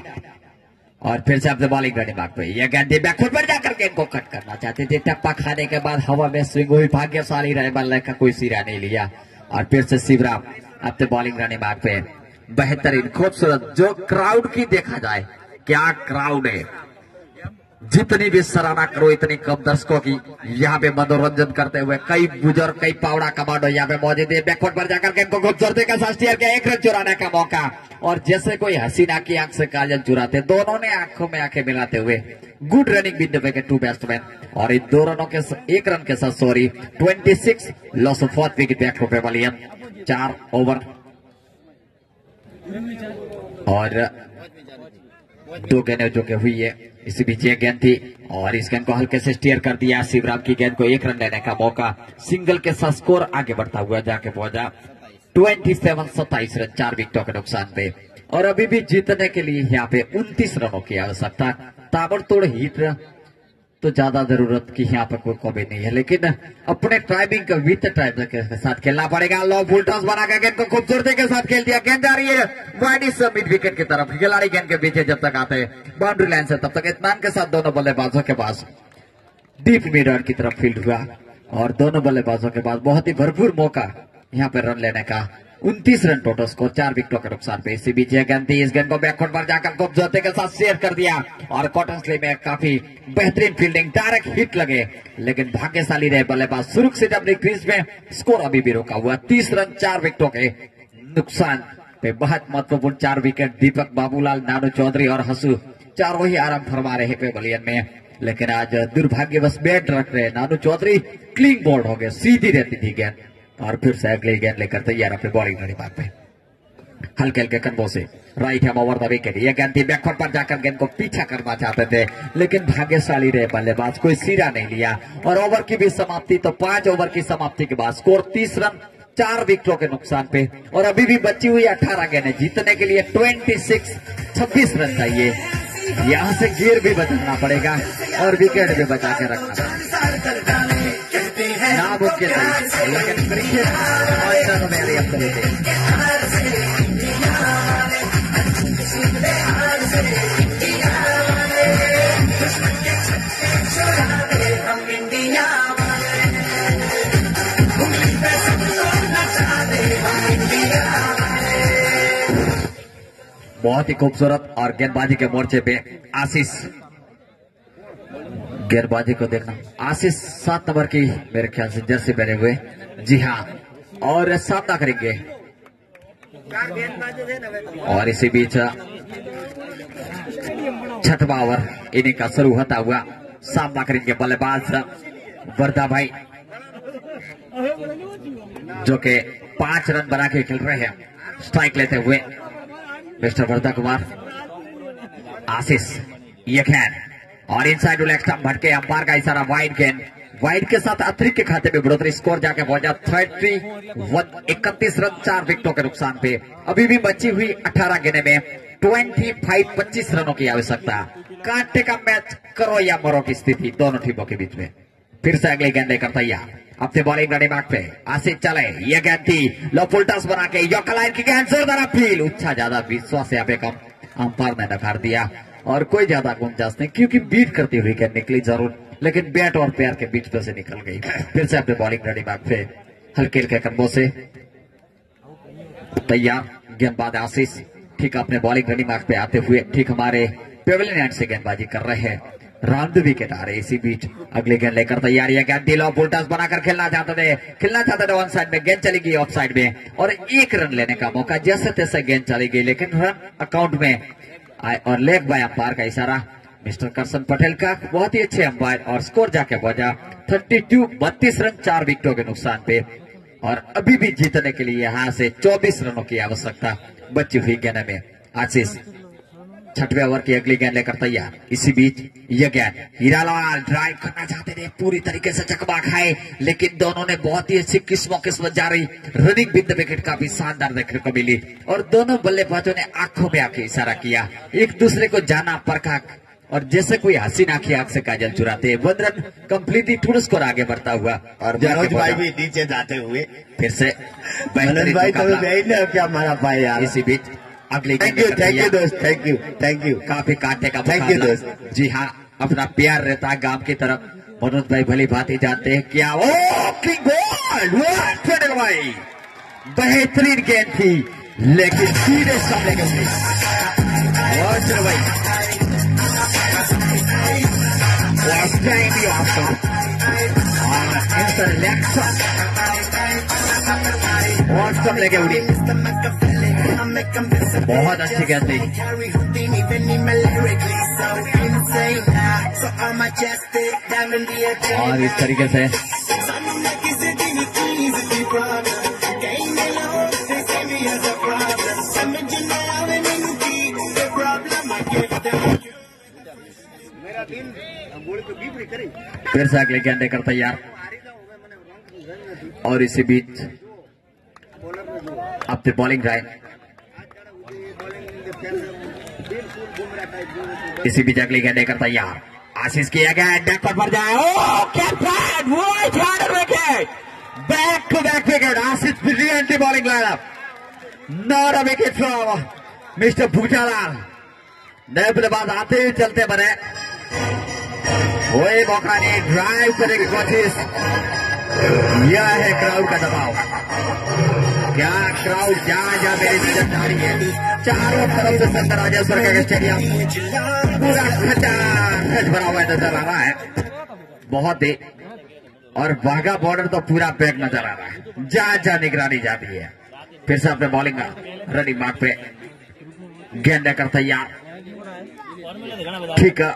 और फिर से अपने बॉलिंग करने बाग पे ये गेंद बैकफुट पर जाकर गेंद को कट करना चाहते थे। टप्पा खाने के बाद हवा में स्विंग हुई भाग्यशाली रहे बल्ले का कोई सिरा नहीं लिया और फिर से शिवराम अपने बॉलिंग करने बाग पे बेहतरीन खूबसूरत जो क्राउड की देखा जाए क्या क्राउड है जितनी भी सराहना करो इतनी कम दर्शकों की। यहाँ पे मनोरंजन करते हुए कई बुजुर्ग, कई पावड़ा कमांडो यहाँ पे मौजूद है। बैकवर्ड पर जाकर के इनको खूबसूरती का साथ स्टीयर किया, एक रन चुराने का मौका, और जैसे कोई हसीना की आंख से काजल चुराते, दोनों ने आंखों में आंखें मिलाते हुए good running with the wicket to batsman, और इन दो रनों के एक रन के साथ 26 loss of 4 wicket back to pavilion. 4 over और 2 गेंदें जो कि हुई है। इसी बीच ये गेंद थी और इस गेंद को हल्के से स्टीयर कर दिया। शिवराम की गेंद को 1 रन लेने का मौका, सिंगल के साथ स्कोर आगे बढ़ता हुआ जाके पहुंचा 27 रन 4 विकेटों के नुकसान पे। और अभी भी जीतने के लिए यहाँ पे 29 रनों की आवश्यकता। ताबड़तोड़ हिट तो ज्यादा जरूरत की यहाँ पर कोई कमी नहीं है, लेकिन अपने टाइमिंग का विथ टाइम के साथ खेलना पड़ेगा। लो फुल टॉस बना के गेंद को खूबसूरती के साथ खेल दिया। गेंद जा रही है वाइड मिड विकेट की तरफ। खिलाड़ी गेंद के पीछे जब तक आते हैं बाउंड्री लाइन से, तब तक इत्मीनान के साथ दोनों बल्लेबाजों के पास डीप मिड ऑन की तरफ फील्ड हुआ और दोनों बल्लेबाजों के पास बहुत ही भरपूर मौका यहाँ पे रन लेने का। 29 रन टोटल स्कोर 4 विकेटों के नुकसान पे। इसी बीच गेंद थी, इस गेंद को बैकवर्ड पर जाकर खूबसूरती के साथ शेयर कर दिया और कॉटनस्ली में काफी बेहतरीन फील्डिंग, डायरेक्ट हिट लगे, लेकिन भाग्यशाली रहे बल्लेबाज सुरक्षित अपनी क्रीज में। स्कोर अभी भी रोका हुआ 30 रन 4 विकेटों के नुकसान पे। बहुत महत्वपूर्ण 4 विकेट दीपक, बाबूलाल, नानू चौधरी और हसू चारों ही आराम फरमा रहे पेवलियन में, लेकिन आज दुर्भाग्यवश बैट रख रहे नानू चौधरी क्लीन बोल्ड हो गए। सीधी रहती थी गेंद और फिर से अगली गेंद लेकर तैयार अपने बॉलिंग करने बात पे। हल्के हल्के कदमों से right ham over the wicket. ये गेंद थी, बैकवर्ड पर जाकर गेंद को पीछा करना चाहते थे, लेकिन भाग्यशाली रहे बल्लेबाज, कोई सिरा नहीं लिया। और ओवर की भी समाप्ति, तो 5 ओवर की समाप्ति के बाद स्कोर 30 रन 4 विकेटों के नुकसान पे। और अभी भी बची हुई 18 गेंदें, जीतने के लिए 26 रन चाहिए। यहाँ से गियर भी बचाना पड़ेगा और विकेट भी बचा के रखना पड़ेगा। नामुमकिन नहीं, लेकिन क्रिकेट बहुत ही खूबसूरत। और गेंदबाजी के मोर्चे पे आशीष, गेंदबाजी को देखना, आशीष 7 नंबर की मेरे ख्याल से जर्सी पहने हुए, जी हाँ, और सामना करेंगे। और इसी बीच 6वां ओवर इनिंग का शुरू होता हुआ सामना करेंगे बल्लेबाज वर्धा भाई, जो के 5 रन बना के खेल रहे हैं स्ट्राइक लेते हुए। मिस्टर वर्धा कुमार, आशीष, ये गेंद और इनसाइड लेग स्टंप भटके, अंपायर का इशारा, वाइड गेंद, वाइड के साथ अतिरिक्त के खाते में बढ़ोतरी। स्कोर जाके पहुंचा 31 रन 4 विकेटों के नुकसान पे। अभी भी बची हुई 18 गेंदें में 25 रनों की आवश्यकता। कांटे का मैच करो या मरो की स्थिति दोनों टीमों के बीच में। फिर से अगली गेंद लेकर तैयार अपने बॉलिंग रनिंग बैक पे आशीष चले। ये गेंद थी, लो फुल टॉस बना के यॉर्कर की गेंद, जोरदार अपील, उच्छा ज्यादा विश्वास यहाँ पे कम, अंपायर ने नकार दिया और कोई ज्यादा गुंजाइश नहीं, क्योंकि बीट करती हुई गेंद निकली जरूर, लेकिन बैट और पैर के बीच में से निकल गई। फिर से अपने बॉलिंग रनिंग बैक पे हल्के हल्के कदमों से तैयार गेंदबाज आशीष ठीक अपने बॉलिंग रनिंग बैक पे आते हुए ठीक हमारे पेविलियन एंड से गेंदबाजी कर रहे हैं। राउंड विकेट आ रहे। इसी बीच अगली गेंद लेकर तैयार, यह गेंद दिल फुल टॉस बनाकर खेलना चाहते थे ऑन साइड में, गेंद चली गई ऑफ साइड में और 1 रन लेने का मौका। जैसे तैसे गेंद चली गई, लेकिन रन अकाउंट में आए और लेग बाय अंपायर का इशारा मिस्टर करसन पटेल का, बहुत ही अच्छे अंपायर, और स्कोर जाके पहुंचा 32 रन 4 विकेटों के नुकसान पे। और अभी भी जीतने के लिए यहां से 24 रनों की आवश्यकता बची हुई गेंद में। आशीष 6वें ओवर की अगली गेंद लेकर तैयार। इसी बीच यह गेंद हीरालाल ड्राइव करना चाहते थे, पूरी तरीके से चकमा खाए, लेकिन दोनों ने बहुत ही अच्छी किस्मत जारी रनिंग विद द विकेट काफी शानदार देखने को मिली और दोनों बल्लेबाजों ने आंखों में आके इशारा किया, एक दूसरे को जाना परखा और जैसे कोई हसीना की आंख से काजल चुराते। 1 रन कंप्लीटली टू स्कोर आगे बढ़ता हुआ और मनोज भाई भी नीचे जाते हुए फिर से मनोज भाई क्या मारा पाए यार। इसी बीच अगली थैंक यू दोस्त, थैंक यू काफी कांटे का थैंक यू दोस्त। जी हाँ, अपना प्यार रहता है गांव की तरफ। मनोज भाई भली बात ही जानते हैं क्या। भाई बेहतरीन गेंद थी, लेकिन सीधे सामने के भाई सब लेके उड़ी। बहुत अच्छी गेंद थी। और इस तरीके से फिर से अगले गेंद लेकर तैयार। और इसी बीच अपनी बॉलिंग ड्राइव, इसी बीच अगली गेंद लेकर तैयार। आशीष किया गया, डेक पर जाए। Back to back wicket. Ashish brilliantly bowling lineup, not a wicket from mister Bhutalal. नए बल्लेबाज आते ही चलते बने, कोई मौका नहीं, ड्राइव करने की कोशिश। यह है क्राउड का दबाव। क्या क्राउड जहां जहां मेरी नजर जा रही है, चारों तरफ से संत राजेश्वर का स्टेडियम पूरा खचाखच भरा हुआ नजर आ रहा है। बहुत ही, और वाघा बॉर्डर तो पूरा पैक नजर आ रहा है, जहां जहां निगरानी जाती है। फिर से अपने बॉलिंग रनिंग मार्क पे गेंद लेकर तैयार। ठीक है,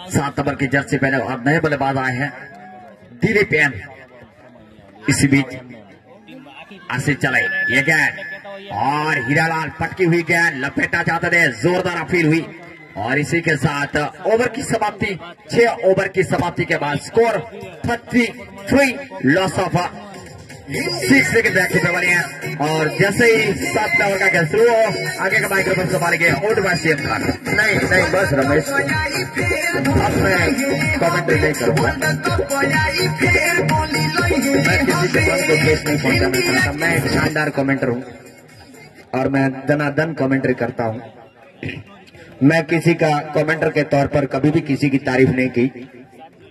7 नंबर की जर्सी पहने और नए बल्लेबाज आए हैं दिलीप एन। इसी बीच आशीष चले ये गेंद, और हीरालाल पटकी हुई गेंद लपेटा चाहते थे, जोरदार अपील हुई। और इसी के साथ ओवर की समाप्ति, 6 ओवर की समाप्ति के बाद score 33, loss of 6 wicket back to pavilion. और जैसे ही 7 ओवर का खेल शुरू हो, आगे का माइक्रोफोन संभालेंगे ओडवासीएम खान। नहीं बस रमेश, अब मैं कमेंट्री नहीं करूंगा। मैं किसी के मन को ठेस नहीं पहुंचाना चाहता। मैं एक शानदार कमेंटर हूं और मैं दनादन कमेंट्री करता हूं। मैं किसी का कमेंटर के तौर पर कभी भी किसी की तारीफ नहीं की।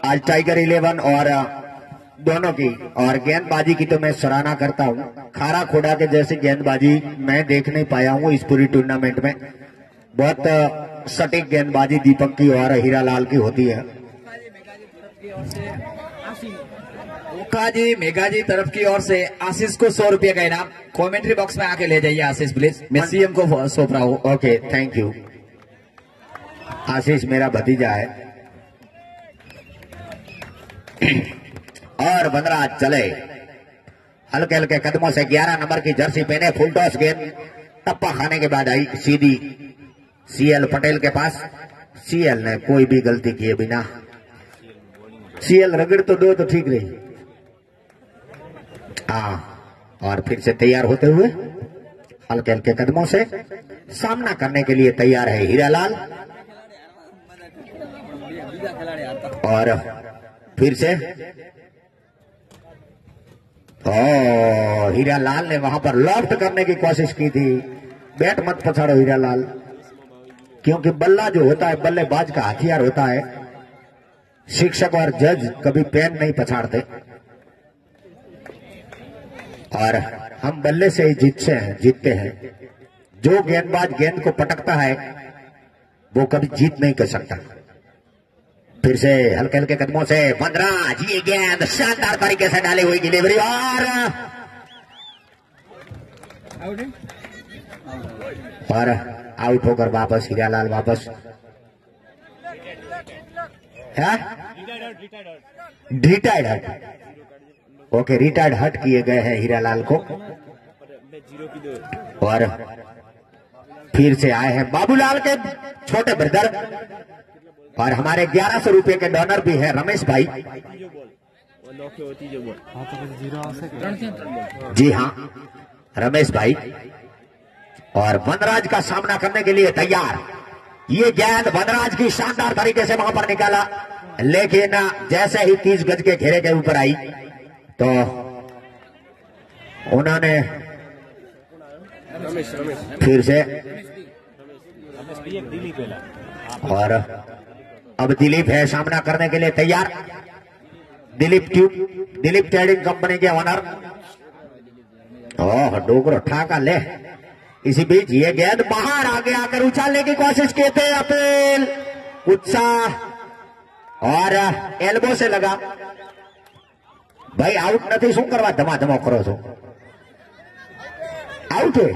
आज टाइगर 11 और दोनों की और गेंदबाजी की तो मैं सराहना करता हूं। खारा खोड़ा के जैसी गेंदबाजी मैं देख नहीं पाया हूं इस पूरी टूर्नामेंट में। बहुत सटीक गेंदबाजी दीपक की और हीरालाल की होती है। जी मेघा जी तरफ की ओर से आशीष को 100 रुपये का इनाम। कमेंट्री बॉक्स में आके ले जाइए आशीष प्लीज, मैं सीएम को सौंप रहा हूँ। Okay, thank you. आशीष मेरा भतीजा है। और वनराज चले हल्के हल्के कदमों से 11 नंबर की जर्सी पहने, फुल टॉस गेंद टप्पा खाने के बाद आई सीधी सीएल पटेल के पास। सीएल ने कोई भी गलती किए बिना, सीएल रगड़ तो दो तो ठीक रही। और फिर से तैयार होते हुए हल्के हल्के कदमों से सामना करने के लिए तैयार है हीरालाल। और फिर से हीरालाल ने वहां पर लॉफ्ट करने की कोशिश की थी। बैट मत पछाड़ो हीरालाल, क्योंकि बल्ला जो होता है बल्लेबाज का हथियार होता है। शिक्षक और जज कभी पेन नहीं पछाड़ते, और हम बल्ले से ही जीतते हैं। जो गेंदबाज गेंद को पटकता है वो कभी जीत नहीं कर सकता। फिर से हल्के हल्के कदमों से वनराज, ये गेंद शानदार तरीके से डाली हुई डिलीवरी, और आउट होकर वापस हीरालाल वापस। रिटायर्ड हट, ओके, रिटायर्ड हट किए गए हैं हीरालाल को। और फिर से आए हैं बाबूलाल के छोटे ब्रदर, और हमारे 1100 रुपए के डोनर भी है रमेश भाई। जी हाँ, रमेश भाई। और वनराज का सामना करने के लिए तैयार। ये गेंद वनराज की शानदार तरीके से वहां पर निकाला, लेकिन जैसे ही 30 गज के घेरे के ऊपर आई तो उन्होंने फिर से, और अब दिलीप है सामना करने के लिए तैयार। दिलीप ट्रेडिंग कंपनी के ओनर। डोगरो ठाका ले। इसी बीच ये गेंद बाहर आगे आकर उछालने की कोशिश किए थे अपील, उत्साह, और एल्बो से लगा। भाई आउट नहीं, शू करवा धमा धमो करो छो? आउट है।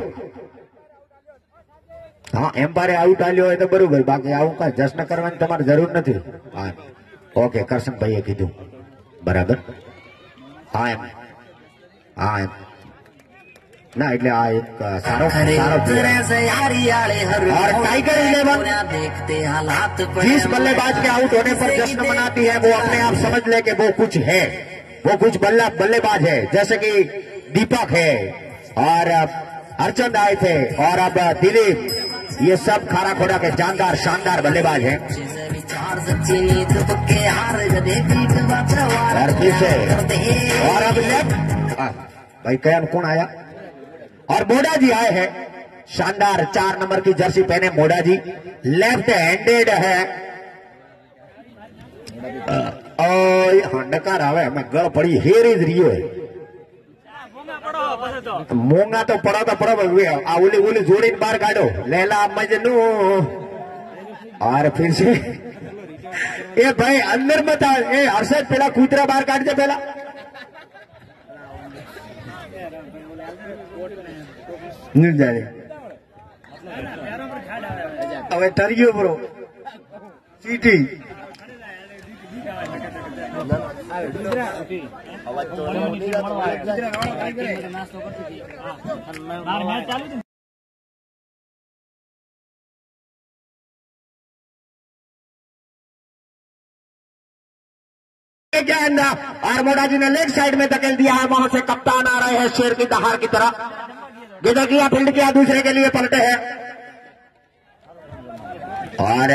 हाँ एम्पायरे आउट आल्यो હોય તો બરોબર, બાકી આવું કઈ જશ્ન કરવાની તમારે જરૂર નથી। હા ઓકે કરશનભાઈએ કીધું બરાબર। હા એમ હા એમ ना એટલે આ એક સારો और टाइगर 11 जिस बल्लेबाज के आउट होने पर जश्न मनाती है वो अपने आप समझ ले कि वो कुछ है, वो कुछ बल्लेबाज है। जैसे कि दीपक है और अर्चन आए थे और अब दिलीप, ये सब खारा खोड़ा के जानदार शानदार बल्लेबाज हैं। और फिर से और अब लेफ्ट भाई कयान कौन आया और मोड़ा जी आए हैं। शानदार 4 नंबर की जर्सी पहने मोड़ा जी, लेफ्ट हैंडेड है। नकार आवे मैं गल पड़ी हेरी ज रही है। मोंगा तो पड़ो आ ओली ओली जोड़ी बाहर काढ़ो लैला मजनू। और फिर से ए भाई अंदर मत आ, ए हर्षद पेला कूतरा बाहर काट दे पेला। હવે ટર્યો બ્રો ચીટી और मोड़ा जी ने लेग साइड में धकेल दिया है। वहां से कप्तान आ रहे हैं शेर की दहाड़ की तरह। गिदर किया फील्ड किया, दूसरे के लिए पलटे हैं और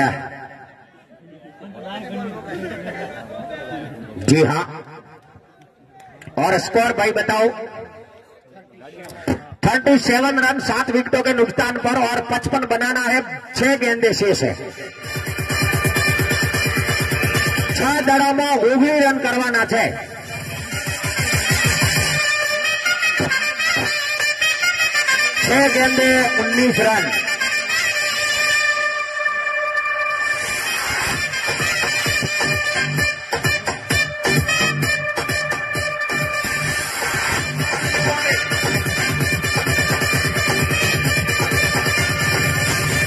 जी हाँ और स्कोर भाई बताओ 37 रन 7 विकेटों के नुकसान पर और 55 बनाना है। 6 गेंदे शेष है। 6 दड़ा में 19 रन करवाना है। 6 गेंदे 19 रन।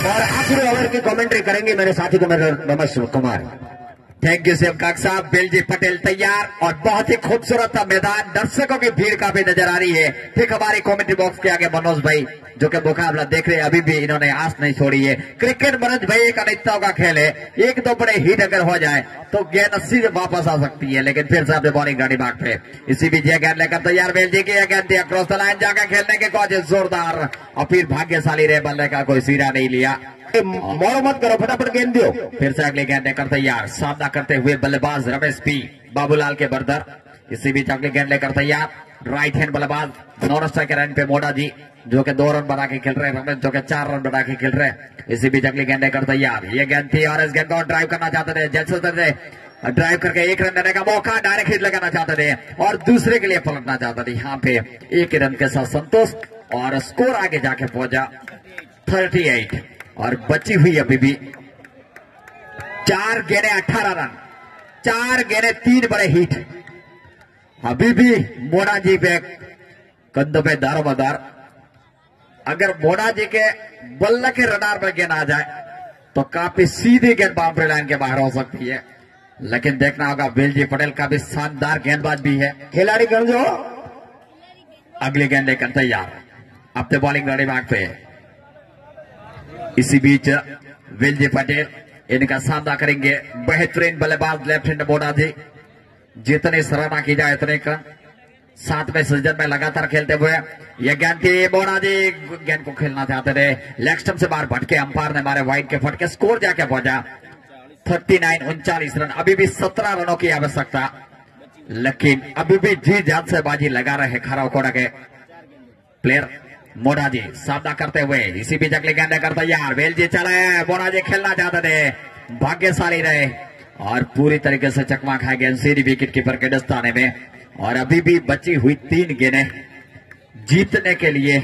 और आखिरी ओवर की कमेंट्री करेंगे मेरे साथी को मेरे Ramesh Kumar. Thank you same काक साहब। बेलजी पटेल तैयार और बहुत ही खूबसूरत मैदान, दर्शकों की भीड़ काफी नजर आ रही है। ठीक हमारे कमेंट्री बॉक्स के आगे मनोज भाई जो कि मुकाबला देख रहे हैं, अभी भी इन्होंने आस नहीं छोड़ी है। क्रिकेट मनोज भाई एक अनिश्चितताओं का खेल है। 1-2 बड़े हिट अगर हो जाए तो गेंद सीधे वापस आ सकती है, लेकिन फिर से आपने बॉलिंग गाड़ी भाग पे। इसी बीच यह गेंद लेकर तैयार बेलजी की, यह गेंद क्रॉस द लाइन जाकर खेलने के कोशिश जोरदार और फिर भाग्यशाली रहे, बल्ले का कोई सिरा नहीं लिया। मोड़ो मत करो, फटाफट गेंद दो। फिर से अगली गेंद लेकर तैयार, सामना करते हुए बल्लेबाज रमेश पी बाबूलाल के बरदर। इसी बीच अगली गेंद लेकर तैयार राइट हैंड बल्लेबाज नॉन स्ट्राइकर एंड पे मोड़ा जी जो कि 2 रन बना के खेल रहे हैं, रमेश जो कि 4 रन बना के खेल रहे हैं। इसी बीच अगली गेंद लेकर तैयार, ये गेंद थी और इस गेंद को ड्राइव करना चाहते थे। जैसे ड्राइव करके 1 रन देने का मौका, डायरेक्ट हिट लगाना चाहते थे और दूसरे के लिए पलटना चाहते थे। यहाँ पे 1 रन के साथ संतोष और स्कोर आगे जाके पहुंचा 38 और बची हुई अभी भी 4 गेंदें 18 रन, 4 गेंदें 3 बड़े हिट। अभी भी मोड़ा जी पे कंधों पे दारोमदार। अगर मोड़ा जी के बल्ले के रडार पर गेंद आ जाए तो काफी सीधी गेंद बाउंड्री लाइन के बाहर हो सकती है, लेकिन देखना होगा बेलजी पटेल का भी शानदार गेंदबाज भी है। खिलाड़ी कर दो। अगली गेंद लेकर तैयार, अपने बॉलिंग गाड़ी भाग पे। इसी बीच बेलजी पटेल इनका सामना करेंगे बेहतरीन बल्लेबाज लेफ्ट हैंड मोड़ा जी। जितनी सराहना की जाए उतने कम। 7वें सीजन में लगातार खेलते हुए यह गेंद थी, मोड़ा जी गेंद को खेलना चाहते थे, लेग स्टंप से बाहर भटके, अंपायर ने मारे वाइड के फटके, स्कोर जाके पहुंचा 39 रन। अभी भी 17 रनों की आवश्यकता, लेकिन अभी भी जी जान से बाजी लगा रहे खराकोड़ा के प्लेयर। मोड़ा जी सामना करते हुए इसी बीच अगली गेंद कर तैयार, बेलजी चले, मोड़ा जी खेलना चाहते थे, भाग्यशाली रहे और पूरी तरीके से चकमा खाए गेंद सीधी विकेट कीपर के दस्ताने में। और अभी भी बची हुई 3 गेंदें जीतने के लिए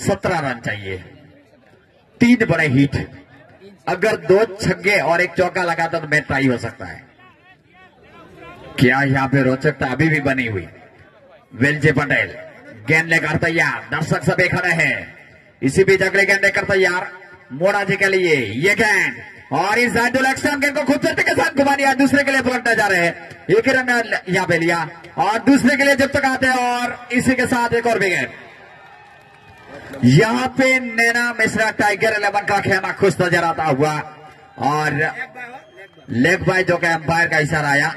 17 रन चाहिए, 3 बड़े हिट। अगर 2 छक्के और 1 चौका लगाता तो मैच टाई हो सकता है। क्या यहाँ पे रोचकता अभी भी बनी हुई। बेलजी पटेल गेंद लेकर तैयार, दर्शक सभी खड़े हैं। इसी बीच अगले गेंद लेकर तैयार मोड़ा जी के लिए ये गेंद, और इस एक्शन गेंद को खूबसूरती के साथ घुमा दिया, दूसरे के लिए पलटने जा रहे हैं। एक ही रन यहाँ पे लिया और दूसरे के लिए जब तक आते हैं, और इसी के साथ एक और भी गेंद। यहाँ पे नैना मिश्रा टाइगर 11 का खेलना खुश नजर आता हुआ, और लेग बाय जो कि अंपायर का इशारा आया।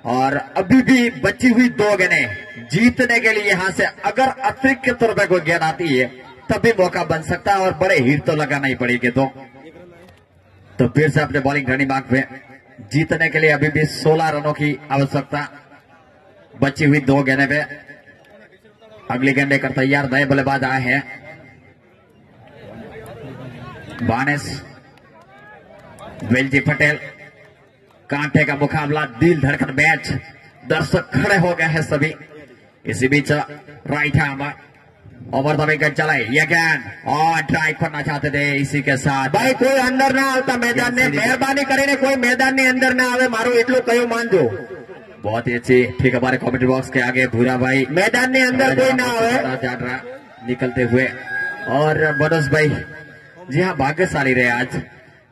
और अभी भी बची हुई 2 गेंदें जीतने के लिए यहां से अगर अतिरिक्त के तौर पर कोई गेंद आती है तब भी मौका बन सकता है, और बड़े हीट तो लगाना ही पड़ेगी। तो फिर से अपने बॉलिंग रनिंग मार्क पे जीतने के लिए अभी भी 16 रनों की आवश्यकता बची हुई 2 गेंदे पे। अगली गेंद लेकर तैयार नए बल्लेबाज आए हैं, बानेस वेलजी पटेल। कांटे का मुकाबला, दिल धड़कन मैच, दर्शक खड़े हो गए हैं सभी। इसी बीच right hand over the wicket चलाए ये गेंद, और ड्राइव करना चाहते थे। इसी के साथ भाई कोई अंदर ना आता मैदान ने, मेहरबानी કરીને कोई मैदान ने अंदर ना आवे, मारू एटलू कयो मानजो। बहुत ही अच्छी, ठीक। हमारे कमेंट्री बॉक्स के आगे भूरा भाई मैदान ने अंदर कोई ना आवे निकलते हुए, और मनोज भाई जी हाँ भाग्यशाली रहे आज।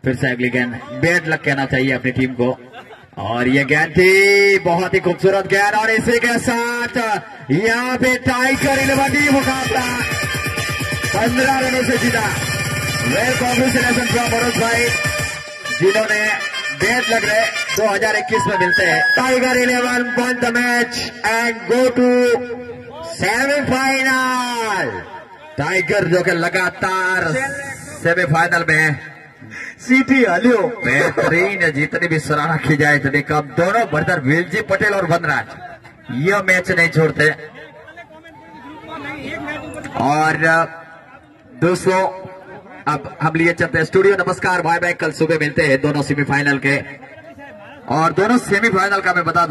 फिर से अगली गेंद, बैट लग कहना चाहिए अपनी टीम को, और ये गेंद थी बहुत ही खूबसूरत गेंद, और इसी के साथ यहाँ पे टाइगर 11 मुकाबला 15 रनों से जीता। वेल कॉन्ग्रेचुलेशन फ्रॉम मनोज भाई, जिन्होंने बैट लग रहे 2021 में मिलते हैं। Tiger 11 won the match and go to semifinal. Tiger जो कि लगातार सेमीफाइनल में सीटी हलियो बेहतरीन, जितनी भी सराहना की जाए इतनी कम। दोनों ब्रदर वेलजी पटेल और वनराज यह मैच नहीं छोड़ते। और दोस्तों अब हम लिए चलते हैं स्टूडियो। नमस्कार, बाय बाय, कल सुबह मिलते हैं दोनों सेमीफाइनल के। और दोनों सेमीफाइनल का मैं बता दूं